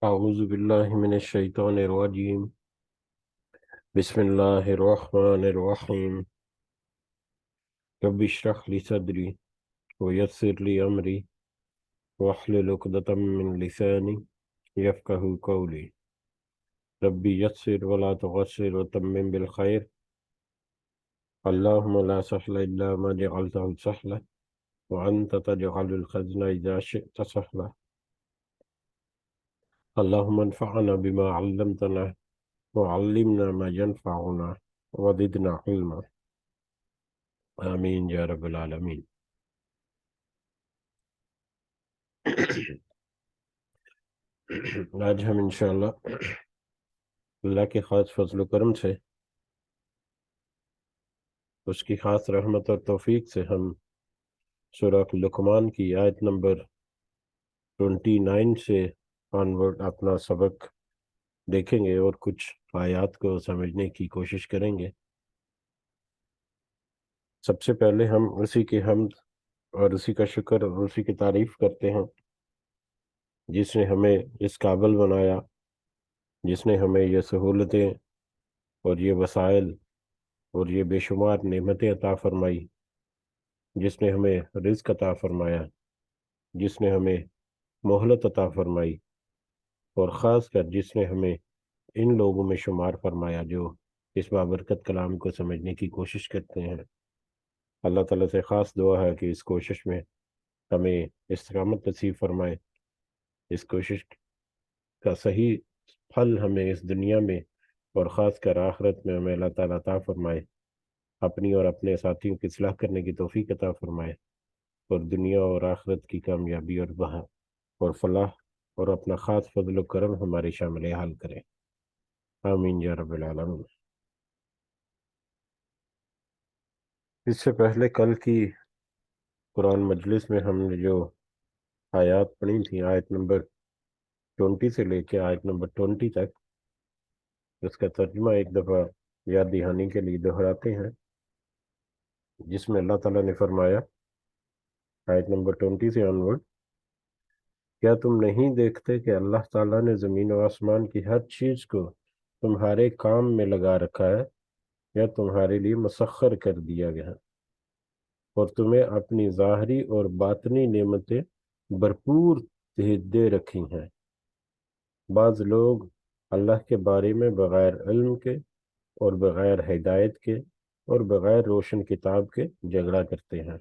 أعوذ بالله من الشيطان الرجيم. بسم الله الرحمن الرحيم. رب اشرح لي صدري ويسر لي أمري واحلل عقدة من لساني يفقه قولي. ربي يسر ولا تعسر وتمم بالخير. اللهم لا سهل إلا ما جعلته سهلا وأنت تجعل الحزن إذا شئت سهلا. اللهم انفعنا بما علمتنا وعلمنا ما ينفعنا وزدنا علما. آمین یا رب العالمین. آج ہم انشاءاللہ اللہ کے خاص فضل و کرم سے، اس کی خاص رحمت اور توفیق سے ہم سورہ لقمان کی آیت نمبر 29 سے آنورڈ اپنا سبق دیکھیں گے اور کچھ آیات کو سمجھنے کی کوشش کریں گے. سب سے پہلے ہم اسی کی حمد اور اسی کا شکر اور اسی کی تعریف کرتے ہیں جس نے ہمیں اس قابل بنایا، جس نے ہمیں یہ سہولتیں اور یہ وسائل اور یہ بے شمار نعمتیں عطا فرمائی، جس نے ہمیں رزق عطا فرمایا، جس نے ہمیں مہلت عطا فرمائی، اور خاص کر جس نے ہمیں ان لوگوں میں شمار فرمایا جو اس بابرکت کلام کو سمجھنے کی کوشش کرتے ہیں. اللہ تعالیٰ سے خاص دعا ہے کہ اس کوشش میں ہمیں استقامت نصیب فرمائے، اس کوشش کا صحیح پھل ہمیں اس دنیا میں اور خاص کر آخرت میں ہمیں اللہ تعالیٰ عطا فرمائے، اپنی اور اپنے ساتھیوں کی اصلاح کرنے کی توفیق عطا فرمائے، اور دنیا اور آخرت کی کامیابی اور بہا اور فلاح اور اپنا خاص فضل و کرم ہمارے شامل حال کرے. آمین یا رب العالمین. اس سے پہلے کل کی قرآن مجلس میں ہم نے جو آیات پڑھی تھیں، آیت نمبر 20 سے لے کے آیت نمبر 20 تک، اس کا ترجمہ ایک دفعہ یاد دہانی کے لیے دہراتے ہیں، جس میں اللہ تعالیٰ نے فرمایا آیت نمبر 20 سے آنورڈ: کیا تم نہیں دیکھتے کہ اللہ تعالیٰ نے زمین و آسمان کی ہر چیز کو تمہارے کام میں لگا رکھا ہے یا تمہارے لیے مسخر کر دیا گیا ہے، اور تمہیں اپنی ظاہری اور باطنی نعمتیں بھرپور دے رکھی ہیں. بعض لوگ اللہ کے بارے میں بغیر علم کے اور بغیر ہدایت کے اور بغیر روشن کتاب کے جھگڑا کرتے ہیں،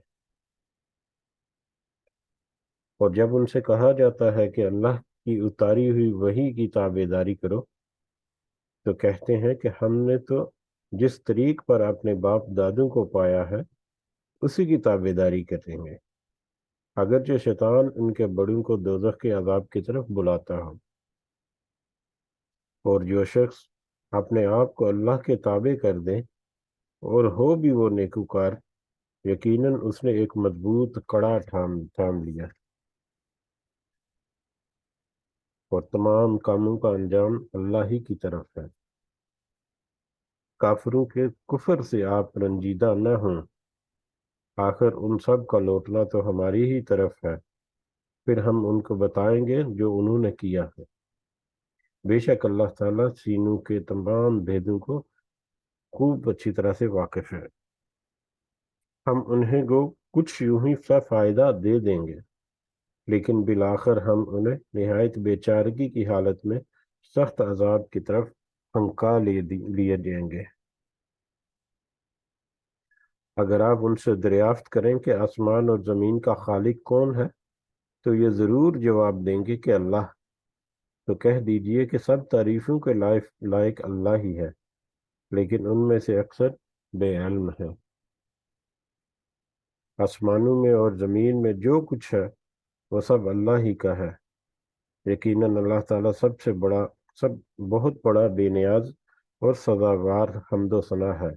اور جب ان سے کہا جاتا ہے کہ اللہ کی اتاری ہوئی وحی کی تابع داری کرو تو کہتے ہیں کہ ہم نے تو جس طریق پر اپنے باپ دادوں کو پایا ہے اسی کی تابع داری کریں گے، اگرچہ شیطان ان کے بڑوں کو دوزخ کے عذاب کی طرف بلاتا ہو. اور جو شخص اپنے آپ کو اللہ کے تابع کر دے اور ہو بھی وہ نیکوکار، یقیناً اس نے ایک مضبوط کڑا تھام لیا، اور تمام کاموں کا انجام اللہ ہی کی طرف ہے. کافروں کے کفر سے آپ رنجیدہ نہ ہوں، آخر ان سب کا لوٹنا تو ہماری ہی طرف ہے، پھر ہم ان کو بتائیں گے جو انہوں نے کیا ہے. بے شک اللہ تعالیٰ سینوں کے تمام بھیدوں کو خوب اچھی طرح سے واقف ہے. ہم انہیں کو کچھ یوں ہی سا فائدہ دے دیں گے، لیکن بالآخر ہم انہیں نہایت بے چارگی کی حالت میں سخت عذاب کی طرف پھنکا لیے جائیں گے. اگر آپ ان سے دریافت کریں کہ آسمان اور زمین کا خالق کون ہے تو یہ ضرور جواب دیں گے کہ اللہ. تو کہہ دیجئے کہ سب تعریفوں کے لائق اللہ ہی ہے، لیکن ان میں سے اکثر بے علم ہے. آسمانوں میں اور زمین میں جو کچھ ہے وہ سب اللہ ہی کا ہے، یقیناً اللہ تعالیٰ سب بہت بڑا بے نیاز اور سزاوار حمد و ثنا ہے.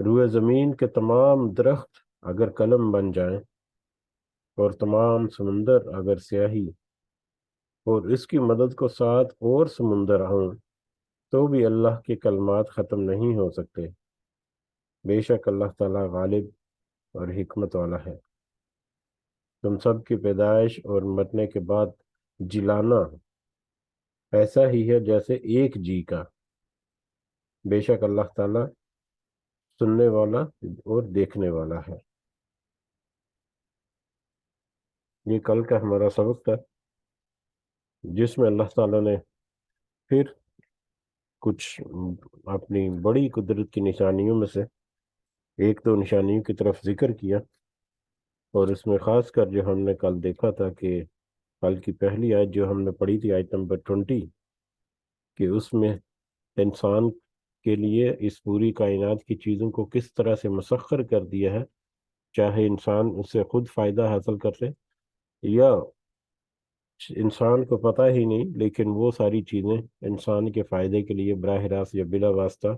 روئے زمین کے تمام درخت اگر قلم بن جائیں اور تمام سمندر اگر سیاہی، اور اس کی مدد کو 7 اور سمندر ہوں تو بھی اللہ کے کلمات ختم نہیں ہو سکتے. بے شک اللہ تعالیٰ غالب اور حکمت والا ہے. تم سب کی پیدائش اور مرنے کے بعد جلانا ایسا ہی ہے جیسے ایک جی کا، بے شک اللہ تعالیٰ سننے والا اور دیکھنے والا ہے۔ یہ کل کا ہمارا سبق تھا، جس میں اللہ تعالیٰ نے پھر کچھ اپنی بڑی قدرت کی نشانیوں میں سے ایک دو نشانیوں کی طرف ذکر کیا، اور اس میں خاص کر جو ہم نے کل دیکھا تھا کہ کل کی پہلی آیت جو ہم نے پڑھی تھی، آیت نمبر 20، کہ اس میں انسان کے لیے اس پوری کائنات کی چیزوں کو کس طرح سے مسخر کر دیا ہے، چاہے انسان اس سے خود فائدہ حاصل کر لے یا انسان کو پتہ ہی نہیں، لیکن وہ ساری چیزیں انسان کے فائدے کے لیے براہ راست یا بلا واسطہ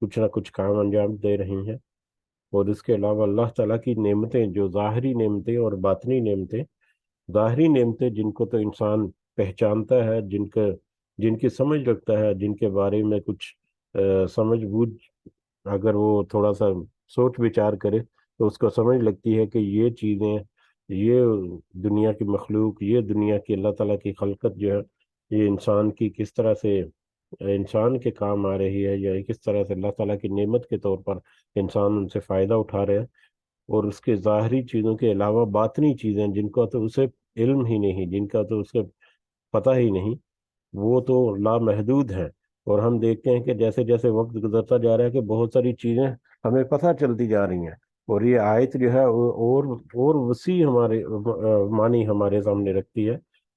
کچھ نہ کچھ کام انجام دے رہی ہیں۔ اور اس کے علاوہ اللہ تعالیٰ کی نعمتیں، جو ظاہری نعمتیں اور باطنی نعمتیں، ظاہری نعمتیں جن کو تو انسان پہچانتا ہے، جن کی سمجھ رکھتا ہے، جن کے بارے میں کچھ سمجھ بوجھ، اگر وہ تھوڑا سا سوچ وچار کرے تو اس کو سمجھ لگتی ہے کہ یہ چیزیں، یہ دنیا کی مخلوق، یہ دنیا کی اللہ تعالیٰ کی خلقت جو ہے، یہ انسان کی کس طرح سے انسان کے کام آ رہی ہے، یا کس طرح سے اللہ تعالیٰ کی نعمت کے طور پر انسان ان سے فائدہ اٹھا رہے ہیں۔ اور اس کے ظاہری چیزوں کے علاوہ باطنی چیزیں جن کا تو اسے علم ہی نہیں، جن کا تو اسے پتہ ہی نہیں، وہ تو لامحدود ہیں۔ اور ہم دیکھتے ہیں کہ جیسے جیسے وقت گزرتا جا رہا ہے کہ بہت ساری چیزیں ہمیں پتہ چلتی جا رہی ہیں، اور یہ آیت جو ہے اور وسیع ہمارے معنی ہمارے سامنے رکھتی ہے،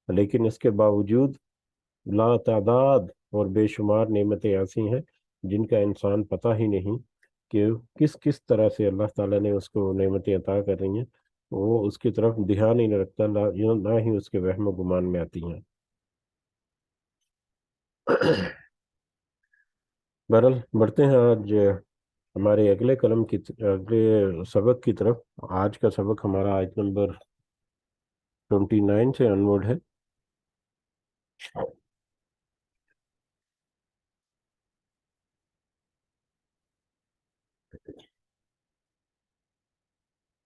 لیکن اس کے باوجود لا تعداد اور بے شمار نعمتیں ایسی ہیں جن کا انسان پتہ ہی نہیں کہ کس کس طرح سے اللہ تعالیٰ نے اس کو نعمتیں عطا کر رہی ہیں، وہ اس کی طرف دھیان ہی نہیں رکھتا، نہ ہی اس کے وہم و گمان میں آتی ہیں۔ بہرحال بڑھتے ہیں آج ہمارے اگلے سبق کی طرف۔ آج کا سبق ہمارا آیت نمبر 29 سے انورڈ ہے۔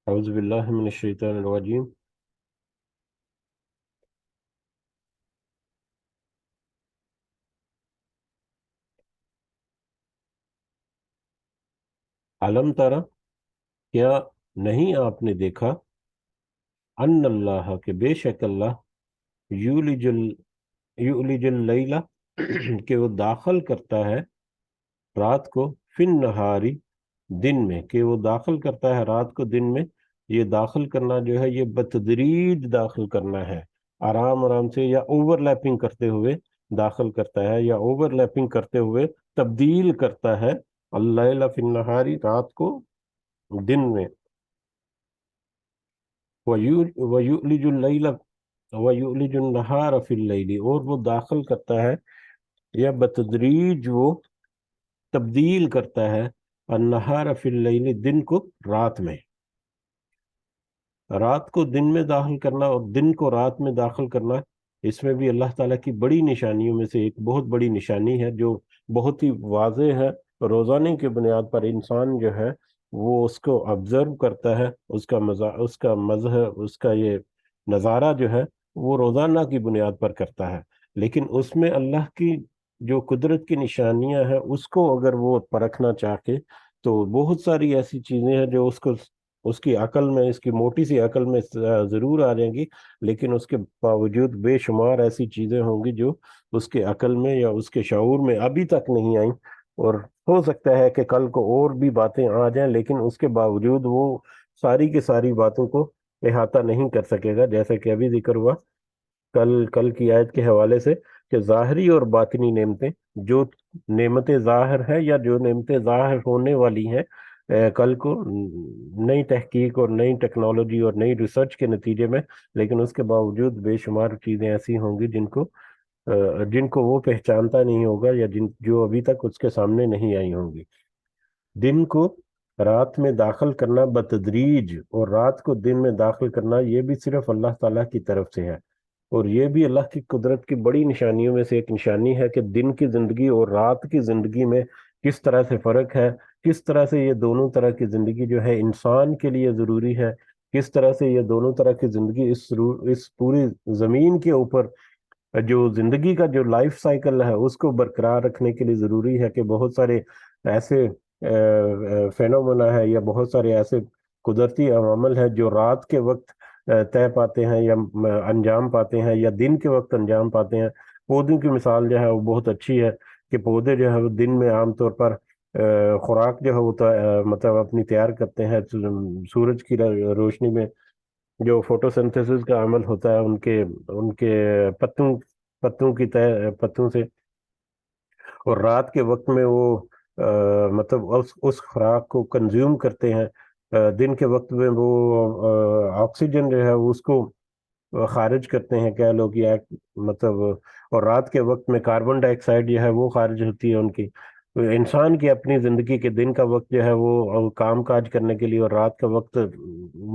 اعوذ باللہ من الشیطان الرجیم۔ علم ترى، کیا نہیں آپ نے دیکھا، ان اللہ، کہ بے شک اللہ، یولج اللیلہ، کہ وہ داخل کرتا ہے رات کو، فی النہاری، دن میں، کہ وہ داخل کرتا ہے رات کو دن میں۔ یہ داخل کرنا جو ہے، یہ بتدریج داخل کرنا ہے، آرام آرام سے، یا اوور لیپنگ کرتے ہوئے داخل کرتا ہے، یا اوور لیپنگ کرتے ہوئے تبدیل کرتا ہے اللیل فی النہاری، رات کو دن میں۔ وَيُؤْلِجُ اللَّيْلَ وَيُؤْلِجُ النَّهَارَ فِي اللَّيْلِ، اور وہ داخل کرتا ہے یا بتدریج وہ تبدیل کرتا ہے النہار فی اللیل، دن کو رات میں۔ رات کو دن میں داخل کرنا اور دن کو رات میں داخل کرنا، اس میں بھی اللہ تعالیٰ کی بڑی نشانیوں میں سے ایک بہت بڑی نشانی ہے، جو بہت ہی واضح ہے۔ روزانے کی بنیاد پر انسان جو ہے وہ اس کو آبزرو کرتا ہے، اس کا مظہر، اس کا یہ نظارہ جو ہے وہ روزانہ کی بنیاد پر کرتا ہے، لیکن اس میں اللہ کی جو قدرت کی نشانیاں ہیں اس کو اگر وہ پرکھنا چاہے تو بہت ساری ایسی چیزیں ہیں جو اس کی عقل میں، اس کی موٹی سی عقل میں ضرور آ جائیں گی، لیکن اس کے باوجود بے شمار ایسی چیزیں ہوں گی جو اس کے عقل میں یا اس کے شعور میں ابھی تک نہیں آئیں، اور ہو سکتا ہے کہ کل کو اور بھی باتیں آ جائیں، لیکن اس کے باوجود وہ ساری کی ساری باتوں کو احاطہ نہیں کر سکے گا، جیسا کہ ابھی ذکر ہوا کل کی آیت کے حوالے سے، کہ ظاہری اور باطنی نعمتیں، جو نعمتیں ظاہر ہیں یا جو نعمتیں ظاہر ہونے والی ہیں کل کو نئی تحقیق اور نئی ٹیکنالوجی اور نئی ریسرچ کے نتیجے میں، لیکن اس کے باوجود بے شمار چیزیں ایسی ہوں گی جن کو وہ پہچانتا نہیں ہوگا، یا جو ابھی تک اس کے سامنے نہیں آئی ہوں گی۔ دن کو رات میں داخل کرنا بتدریج، اور رات کو دن میں داخل کرنا، یہ بھی صرف اللہ تعالیٰ کی طرف سے ہے، اور یہ بھی اللہ کی قدرت کی بڑی نشانیوں میں سے ایک نشانی ہے کہ دن کی زندگی اور رات کی زندگی میں کس طرح سے فرق ہے، کس طرح سے یہ دونوں طرح کی زندگی جو ہے انسان کے لیے ضروری ہے، کس طرح سے یہ دونوں طرح کی زندگی اس پوری زمین کے اوپر جو زندگی کا جو لائف سائیکل ہے اس کو برقرار رکھنے کے لیے ضروری ہے کہ بہت سارے ایسے فینومنا ہے یا بہت سارے ایسے قدرتی عوامل ہیں جو رات کے وقت طے پاتے ہیں یا انجام پاتے ہیں یا دن کے وقت انجام پاتے ہیں۔ پودوں کی مثال جو ہے وہ بہت اچھی ہے کہ پودے جو ہے وہ دن میں عام طور پر خوراک جو ہے وہ مطلب اپنی تیار کرتے ہیں سورج کی روشنی میں، جو فوٹو سنتھسس کا عمل ہوتا ہے ان کے پتوں کی پتوں سے، اور رات کے وقت میں وہ مطلب اس خوراک کو کنزیوم کرتے ہیں۔ دن کے وقت میں وہ آکسیجن جو ہے اس کو خارج کرتے ہیں، کہہ لو کہ مطلب، اور رات کے وقت میں کاربن ڈائی آکسائڈ جو ہے وہ خارج ہوتی ہے ان کی۔ تو انسان کی اپنی زندگی کے دن کا وقت جو ہے وہ کام کاج کرنے کے لیے، اور رات کا وقت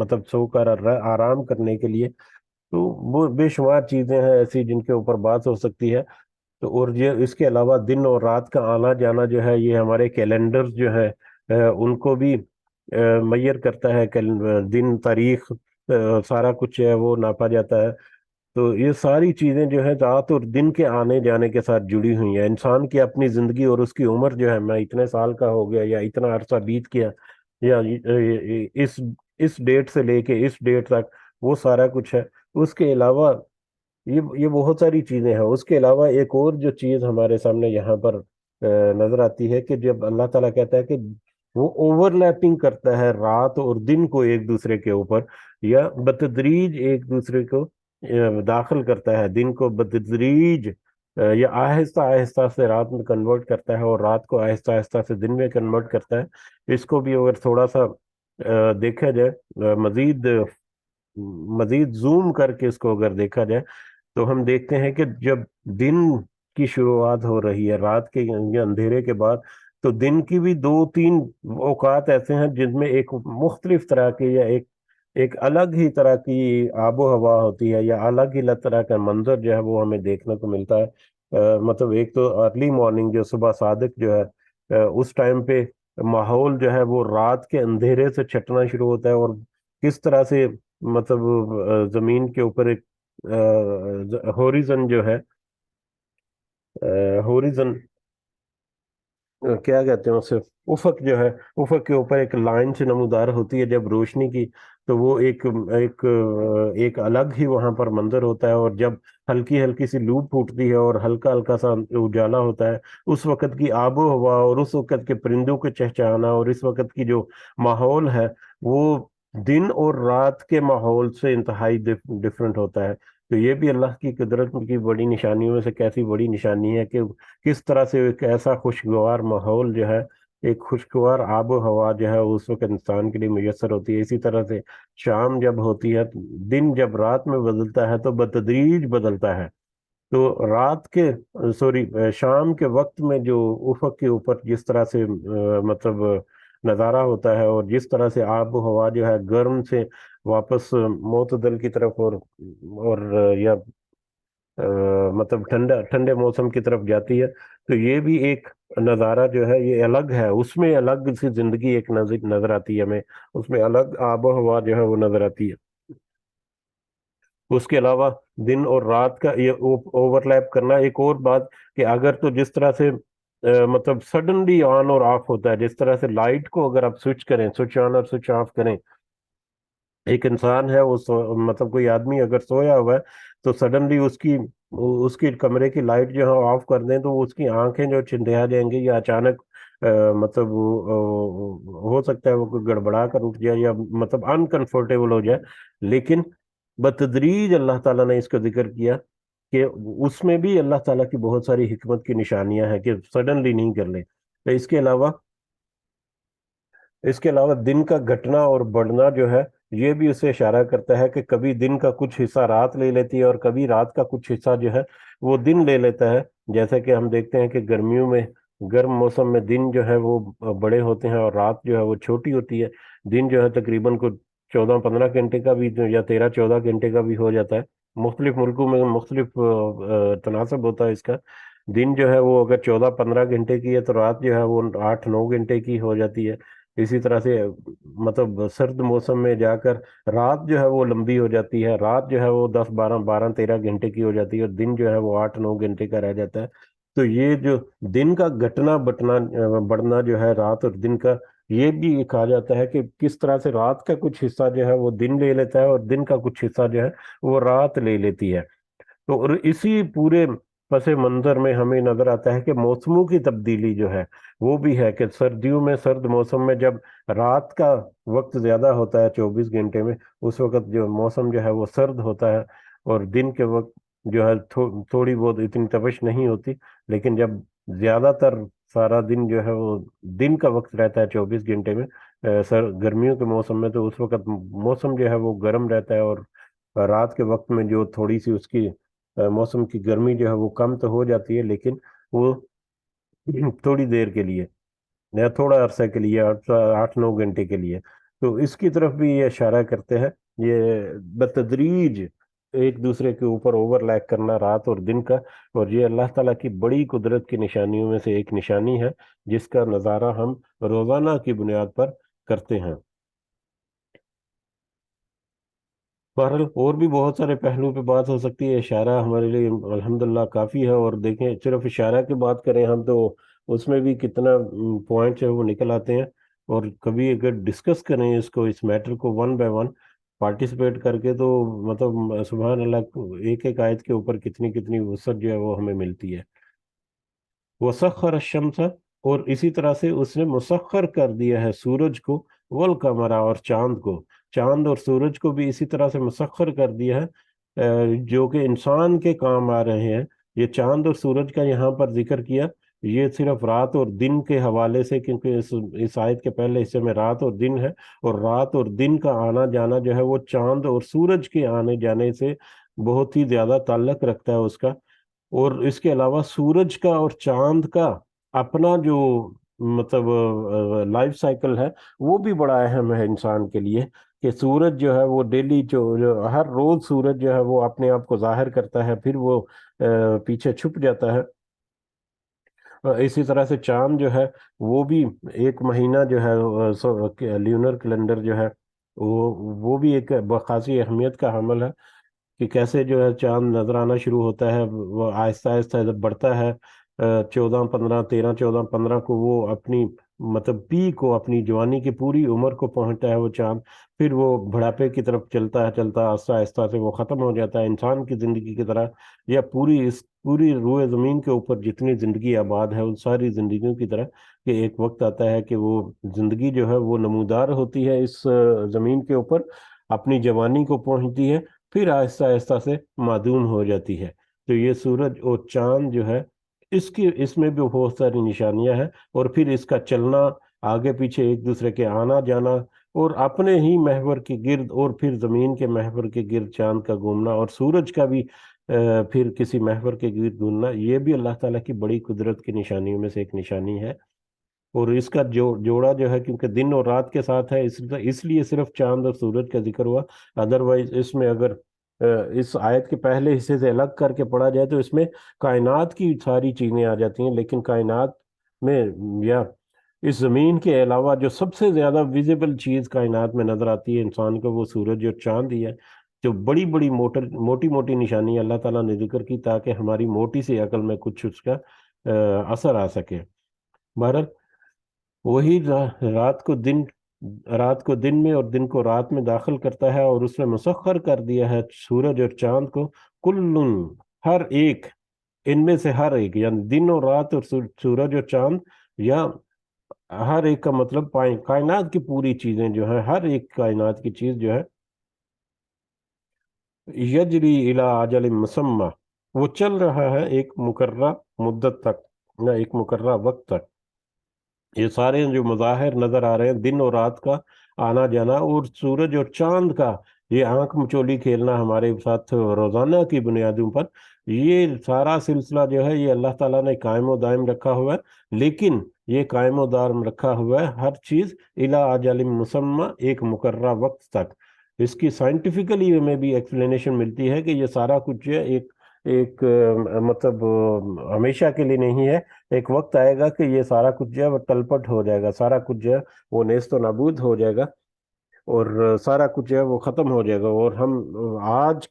مطلب سو کر آرام کرنے کے لیے۔ تو وہ بے شمار چیزیں ہیں ایسی جن کے اوپر بات ہو سکتی ہے۔ تو اور یہ اس کے علاوہ دن اور رات کا آنا جانا جو ہے یہ ہمارے کیلنڈر جو ہے ان کو بھی میئر کرتا ہے، دن تاریخ سارا کچھ ہے وہ ناپا جاتا ہے۔ تو یہ ساری چیزیں جو ہے رات اور دن کے آنے جانے کے ساتھ جڑی ہوئی ہیں۔ انسان کی اپنی زندگی اور اس کی عمر جو ہے، میں اتنے سال کا ہو گیا یا اتنا عرصہ بیت گیا یا اس ڈیٹ سے لے کے اس ڈیٹ تک، وہ سارا کچھ ہے۔ اس کے علاوہ یہ بہت ساری چیزیں ہیں۔ اس کے علاوہ ایک اور جو چیز ہمارے سامنے یہاں پر نظر آتی ہے کہ جب اللہ تعالیٰ کہتا ہے کہ وہ اوور لیپنگ کرتا ہے رات اور دن کو ایک دوسرے کے اوپر، یا بتدریج ایک دوسرے کو داخل کرتا ہے، دن کو بتدریج یا آہستہ آہستہ سے رات میں کنورٹ کرتا ہے، اور رات کو آہستہ آہستہ سے دن میں کنورٹ کرتا ہے۔ اس کو بھی اگر تھوڑا سا دیکھا جائے، مزید زوم کر کے اس کو اگر دیکھا جائے، تو ہم دیکھتے ہیں کہ جب دن کی شروعات ہو رہی ہے رات کے یا اندھیرے کے بعد، تو دن کی بھی دو تین اوقات ایسے ہیں جن میں ایک مختلف طرح کے یا ایک الگ ہی طرح کی آب و ہوا ہوتی ہے، یا الگ ہی طرح کا منظر جو ہے وہ ہمیں دیکھنے کو ملتا ہے۔ مطلب ایک تو ارلی مارننگ جو صبح صادق جو ہے، اس ٹائم پہ ماحول جو ہے وہ رات کے اندھیرے سے چھٹنا شروع ہوتا ہے، اور کس طرح سے مطلب زمین کے اوپر ایک ہوریزن جو ہے، ہوریزن کیا کہتے ہیں اسے، افق جو ہے، افق کے اوپر ایک لائن سے نمودار ہوتی ہے جب روشنی کی، تو وہ ایک الگ ہی وہاں پر منظر ہوتا ہے۔ اور جب ہلکی ہلکی سی لو پھوٹتی ہے اور ہلکا ہلکا سا اجالا ہوتا ہے، اس وقت کی آب و ہوا اور اس وقت کے پرندوں کے چہچہانا اور اس وقت کی جو ماحول ہے، وہ دن اور رات کے ماحول سے انتہائی ڈفرینٹ ہوتا ہے۔ تو یہ بھی اللہ کی قدرت کی بڑی نشانیوں میں سے کیسی بڑی نشانی ہے کہ کس طرح سے ایک ایسا خوشگوار ماحول جو ہے، ایک خوشگوار آب و ہوا جو ہے اس وقت انسان کے لیے میسر ہوتی ہے۔ اسی طرح سے شام جب ہوتی ہے، دن جب رات میں بدلتا ہے تو بتدریج بدلتا ہے۔ تو رات کے سوری شام کے وقت میں جو افق کے اوپر جس طرح سے مطلب نظارہ ہوتا ہے، اور جس طرح سے آب و ہوا جو ہے گرم سے واپس معتدل کی طرف اور یا مطلب ٹھنڈا ٹھنڈے موسم کی طرف جاتی ہے، تو یہ بھی ایک نظارہ جو ہے یہ الگ ہے۔ اس میں الگ سی زندگی ایک نظر آتی ہے ہمیں، اس میں الگ آب و ہوا جو ہے وہ نظر آتی ہے۔ اس کے علاوہ دن اور رات کا یہ اوور لیپ کرنا ایک اور بات، کہ اگر تو جس طرح سے مطلب سڈنلی آن اور آف ہوتا ہے، جس طرح سے لائٹ کو اگر آپ سوئچ کریں، سوئچ آن اور سوئچ آف کریں، ایک انسان ہے وہ مطلب کوئی آدمی اگر سویا ہوا ہے، تو سڈنلی اس کی کمرے کی لائٹ جو ہے آف کر دیں، تو اس کی آنکھیں جو چندیا جائیں گی، یا اچانک مطلب ہو سکتا ہے وہ کوئی گڑبڑا کر اٹھ جائے یا مطلب انکمفرٹیبل ہو جائے۔ لیکن بتدریج اللہ تعالیٰ نے اس کا ذکر کیا کہ اس میں بھی اللہ تعالیٰ کی بہت ساری حکمت کی نشانیاں ہیں کہ سڈنلی نہیں کر لیں۔ اس کے علاوہ دن کا گھٹنا اور بڑھنا جو ہے، یہ بھی اسے اشارہ کرتا ہے کہ کبھی دن کا کچھ حصہ رات لے لیتی ہے، اور کبھی رات کا کچھ حصہ جو ہے وہ دن لے لیتا ہے۔ جیسا کہ ہم دیکھتے ہیں کہ گرمیوں میں، گرم موسم میں دن جو ہے وہ بڑے ہوتے ہیں اور رات جو ہے وہ چھوٹی ہوتی ہے۔ دن جو ہے تقریباً کو 14-15 گھنٹے کا بھی یا 13-14 گھنٹے کا بھی ہو جاتا ہے۔ مختلف ملکوں میں مختلف تناسب ہوتا ہے اس کا۔ دن جو ہے وہ اگر 14-15 گھنٹے کی ہے، تو رات جو ہے وہ 8-9 گھنٹے کی ہو جاتی ہے۔ اسی طرح سے مطلب سرد موسم میں جا کر رات جو ہے وہ لمبی ہو جاتی ہے، رات جو ہے وہ 10 12 12 13 گھنٹے کی ہو جاتی ہے، اور دن جو ہے وہ 8 9 گھنٹے کا رہ جاتا ہے۔ تو یہ جو دن کا گھٹنا بٹنا بڑھنا جو ہے رات اور دن کا، یہ بھی کہا جاتا ہے کہ کس طرح سے رات کا کچھ حصہ جو ہے وہ دن لے لیتا ہے، اور دن کا کچھ حصہ جو ہے وہ رات لے لیتی ہے۔ تو اور اسی پورے پس منظر میں ہمیں نظر آتا ہے کہ موسموں کی تبدیلی جو ہے وہ بھی ہے، کہ سردیوں میں، سرد موسم میں جب رات کا وقت زیادہ ہوتا ہے 24 گھنٹے میں، اس وقت جو موسم جو ہے وہ سرد ہوتا ہے، اور دن کے وقت جو ہے تھوڑی بہت اتنی تپش نہیں ہوتی، لیکن جب زیادہ تر سارا دن جو ہے وہ دن کا وقت رہتا ہے 24 گھنٹے میں سر گرمیوں کے موسم میں، تو اس وقت موسم جو ہے وہ گرم رہتا ہے، اور رات کے وقت میں جو تھوڑی سی اس کی موسم کی گرمی جو ہے وہ کم تو ہو جاتی ہے، لیکن وہ تھوڑی دیر کے لیے یا تھوڑا عرصہ کے لیے، 8 9 گھنٹے کے لیے۔ تو اس کی طرف بھی یہ اشارہ کرتے ہیں، یہ بتدریج ایک دوسرے کے اوپر اوور لیپ کرنا رات اور دن کا، اور یہ اللہ تعالیٰ کی بڑی قدرت کی نشانیوں میں سے ایک نشانی ہے، جس کا نظارہ ہم روزانہ کی بنیاد پر کرتے ہیں۔ بہرحال اور بھی بہت سارے پہلو پہ بات ہو سکتی ہے، اشارہ ہمارے لیے الحمدللہ کافی ہے، اور دیکھیں صرف اشارہ کی بات کریں ہم تو اس میں بھی کتنا پوائنٹس ہیں وہ نکل آتے ہیں، اور کبھی اگر ڈسکس کریں اس کو، اس میٹر کو ون بائی ون پارٹیسپیٹ کر کے، تو مطلب سبحان اللہ، ایک ایک آیت کے اوپر کتنی کتنی وسعت جو ہے وہ ہمیں ملتی ہے۔ وسخر الشمس، اور اسی طرح سے اس نے مسخر کر دیا ہے سورج کو، والقمر، اور چاند کو، چاند اور سورج کو بھی اسی طرح سے مسخر کر دیا ہے، جو کہ انسان کے کام آ رہے ہیں۔ یہ چاند اور سورج کا یہاں پر ذکر کیا، یہ صرف رات اور دن کے حوالے سے، کیونکہ اس آیت کے پہلے حصے میں رات اور دن ہے، اور رات اور دن کا آنا جانا جو ہے وہ چاند اور سورج کے آنے جانے سے بہت ہی زیادہ تعلق رکھتا ہے اس کا۔ اور اس کے علاوہ سورج کا اور چاند کا اپنا جو مطلب لائف سائیکل ہے، وہ بھی بڑا اہم ہے انسان کے لیے، کہ سورج جو ہے وہ ڈیلی جو ہر روز سورج جو ہے وہ اپنے آپ کو ظاہر کرتا ہے، پھر وہ پیچھے چھپ جاتا ہے۔ اسی طرح سے چاند جو ہے وہ بھی ایک مہینہ جو ہے لیونر کیلنڈر جو ہے وہ بھی ایک خاصی اہمیت کا حامل ہے، کہ کیسے جو ہے چاند نظر آنا شروع ہوتا ہے، وہ آہستہ آہستہ جب بڑھتا ہے 14 15 13 14 15 کو وہ اپنی مطلب پی کو، اپنی جوانی کی پوری عمر کو پہنچتا ہے وہ چاند، پھر وہ بڑھاپے کی طرف چلتا ہے، چلتا آہستہ آہستہ سے وہ ختم ہو جاتا ہے، انسان کی زندگی کی طرح، یا پوری روئے زمین کے اوپر جتنی زندگی آباد ہے ان ساری زندگیوں کی طرح، کہ ایک وقت آتا ہے کہ وہ زندگی جو ہے وہ نمودار ہوتی ہے اس زمین کے اوپر، اپنی جوانی کو پہنچتی ہے، پھر آہستہ آہستہ سے معدوم ہو جاتی ہے۔ تو یہ سورج اور چاند جو ہے، اس میں بھی بہت ساری نشانیاں ہیں، اور پھر اس کا چلنا آگے پیچھے ایک دوسرے کے آنا جانا، اور اپنے ہی محور کے گرد، اور پھر زمین کے محور کے گرد چاند کا گھومنا، اور سورج کا بھی پھر کسی محور کے گرد گھومنا، یہ بھی اللہ تعالیٰ کی بڑی قدرت کی نشانیوں میں سے ایک نشانی ہے۔ اور اس کا جوڑا جو ہے، کیونکہ دن اور رات کے ساتھ ہے، اس لیے صرف چاند اور سورج کا ذکر ہوا، ادروائز اس میں اگر اس آیت کے پہلے حصے سے الگ کر کے پڑھا جائے تو اس میں کائنات کی ساری چیزیں آ جاتی ہیں، لیکن کائنات میں یا اس زمین کے علاوہ جو سب سے زیادہ ویزیبل چیز کائنات میں نظر آتی ہے انسان کو، وہ سورج اور چاند ہی ہے، جو بڑی بڑی موٹی موٹی نشانی اللہ تعالیٰ نے ذکر کی، تاکہ ہماری موٹی سی عقل میں کچھ اس کا اثر آ سکے۔ بہرحال وہی رات کو دن میں اور دن کو رات میں داخل کرتا ہے، اور اس نے مسخر کر دیا ہے سورج اور چاند کو، کلن، ہر ایک، ان میں سے ہر ایک، یعنی دن اور رات اور سورج اور چاند، یا ہر ایک کا مطلب کائنات کی پوری چیزیں جو ہیں، ہر ایک کائنات کی چیز جو ہے، یجری الی اجل مسمى، وہ چل رہا ہے ایک مقررہ مدت تک، یا ایک مقررہ وقت تک۔ یہ سارے جو مظاہر نظر آ رہے ہیں، دن اور رات کا آنا جانا، اور سورج اور چاند کا یہ آنکھ مچولی کھیلنا ہمارے ساتھ روزانہ کی بنیادوں پر، یہ سارا سلسلہ جو ہے یہ اللہ تعالیٰ نے قائم و دائم رکھا ہوا ہے، لیکن یہ قائم و دائم رکھا ہوا ہے ہر چیز الی اجل مسمى، ایک مقررہ وقت تک۔ اس کی سائنٹیفکلی ہمیں بھی ایکسپلینیشن ملتی ہے کہ یہ سارا کچھ جو ہے ایک ایک مطلب ہمیشہ کے لیے نہیں ہے. ایک وقت آئے گا کہ یہ سارا کچھ جو ہے وہ تلپٹ ہو جائے گا، سارا کچھ جو ہے وہ نیست و نابود ہو جائے گا، اور سارا کچھ جو ہے وہ ختم ہو جائے گا. اور ہم آج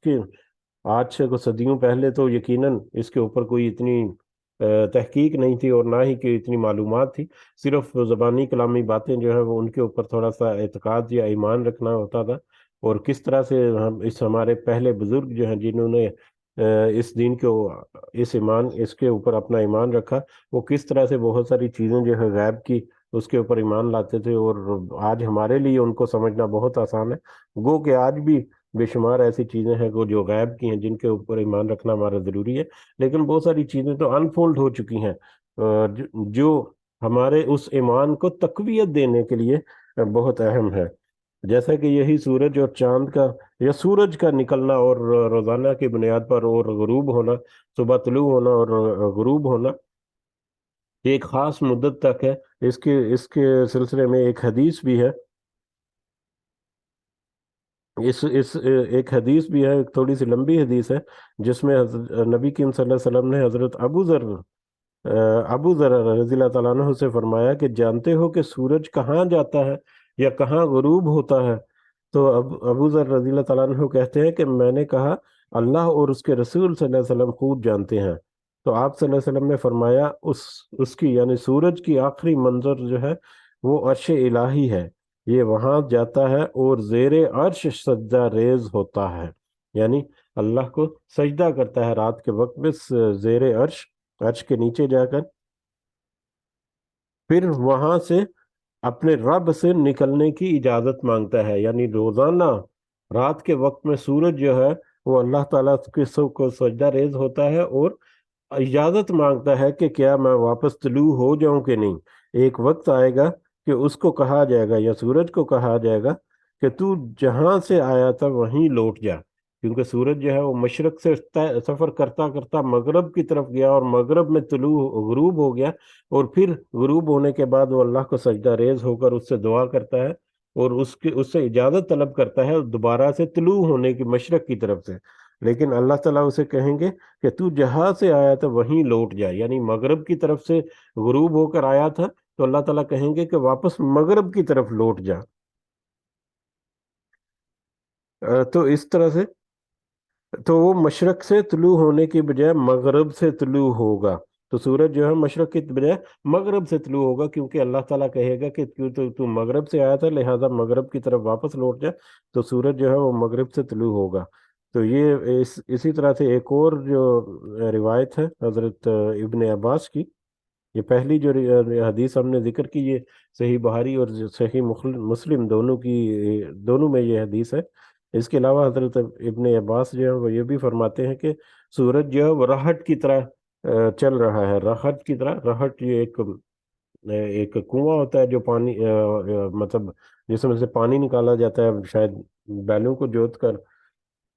سے کچھ صدیوں پہلے تو یقیناً اس کے اوپر کوئی اتنی تحقیق نہیں تھی، اور نہ ہی کہ اتنی معلومات تھی. صرف زبانی کلامی باتیں جو ہے وہ ان کے اوپر تھوڑا سا اعتقاد یا ایمان رکھنا ہوتا تھا. اور کس طرح سے ہم ہمارے پہلے بزرگ جو ہیں جنہوں نے اس دین کو، اس کے اوپر اپنا ایمان رکھا، وہ کس طرح سے بہت ساری چیزیں جو ہے غیب کی اس کے اوپر ایمان لاتے تھے. اور آج ہمارے لیے ان کو سمجھنا بہت آسان ہے. گو کہ آج بھی بے شمار ایسی چیزیں ہیں جو غیب کی ہیں جن کے اوپر ایمان رکھنا ہمارا ضروری ہے. لیکن بہت ساری چیزیں تو انفولڈ ہو چکی ہیں جو ہمارے اس ایمان کو تقویت دینے کے لیے بہت اہم ہے. جیسا کہ یہی سورج اور چاند کا یا سورج کا نکلنا اور روزانہ کی بنیاد پر اور غروب ہونا، صبح طلوع ہونا اور غروب ہونا ایک خاص مدت تک ہے. اس کے سلسلے میں ایک حدیث بھی ہے. اس ایک حدیث بھی ہے، ایک تھوڑی سی لمبی حدیث ہے، جس میں نبی کریم صلی اللہ علیہ وسلم نے حضرت ابو ذر رضی اللہ تعالیٰ عنہ سے فرمایا کہ جانتے ہو کہ سورج کہاں جاتا ہے یا کہاں غروب ہوتا ہے؟ تو ابو ذر رضی اللہ تعالیٰ عنہ کہتے ہیں کہ میں نے کہا اللہ اور اس کے رسول صلی اللہ علیہ وسلم خوب جانتے ہیں. تو آپ صلی اللہ علیہ وسلم نے فرمایا اس کی یعنی سورج کی آخری منظر جو ہے وہ عرش الہی ہے، یہ وہاں جاتا ہے اور زیر عرش سجدہ ریز ہوتا ہے. یعنی اللہ کو سجدہ کرتا ہے رات کے وقت میں زیر عرش کے نیچے جا کر، پھر وہاں سے اپنے رب سے نکلنے کی اجازت مانگتا ہے. یعنی روزانہ رات کے وقت میں سورج جو ہے وہ اللہ تعالیٰ کے کو سجدہ ریز ہوتا ہے اور اجازت مانگتا ہے کہ کیا میں واپس طلوع ہو جاؤں کہ نہیں. ایک وقت آئے گا کہ اس کو کہا جائے گا یا سورج کو کہا جائے گا کہ تو جہاں سے آیا تھا وہیں لوٹ جا، کیونکہ سورج جو ہے وہ مشرق سے سفر کرتا کرتا مغرب کی طرف گیا اور مغرب میں غروب ہو گیا، اور پھر غروب ہونے کے بعد وہ اللہ کو سجدہ ریز ہو کر اس سے دعا کرتا ہے اور اس سے اجازت طلب کرتا ہے دوبارہ سے طلوع ہونے کی مشرق کی طرف سے. لیکن اللہ تعالیٰ اسے کہیں گے کہ تو جہاں سے آیا تھا وہیں لوٹ جا. یعنی مغرب کی طرف سے غروب ہو کر آیا تھا تو اللہ تعالیٰ کہیں گے کہ واپس مغرب کی طرف لوٹ جا. تو اس طرح سے تو وہ مشرق سے طلوع ہونے کی بجائے مغرب سے طلوع ہوگا. تو سورج جو ہے مشرق کی بجائے مغرب سے طلوع ہوگا، کیونکہ اللہ تعالیٰ کہے گا کہ کیوں تو مغرب سے آیا تھا لہذا مغرب کی طرف واپس لوٹ جا. تو سورج جو ہے وہ مغرب سے طلوع ہوگا. تو یہ اسی طرح سے ایک اور جو روایت ہے حضرت ابن عباس کی، یہ پہلی جو حدیث ہم نے ذکر کی، یہ صحیح بخاری اور صحیح مسلم دونوں میں یہ حدیث ہے. اس کے علاوہ حضرت ابن عباس جو ہے وہ یہ بھی فرماتے ہیں کہ سورج جو ہے وہ راہٹ کی طرح چل رہا ہے. راہٹ کی طرح، راہٹ یہ ایک کنواں ہوتا ہے جو پانی مطلب جس میں سے پانی نکالا جاتا ہے شاید بیلوں کو جوت کر.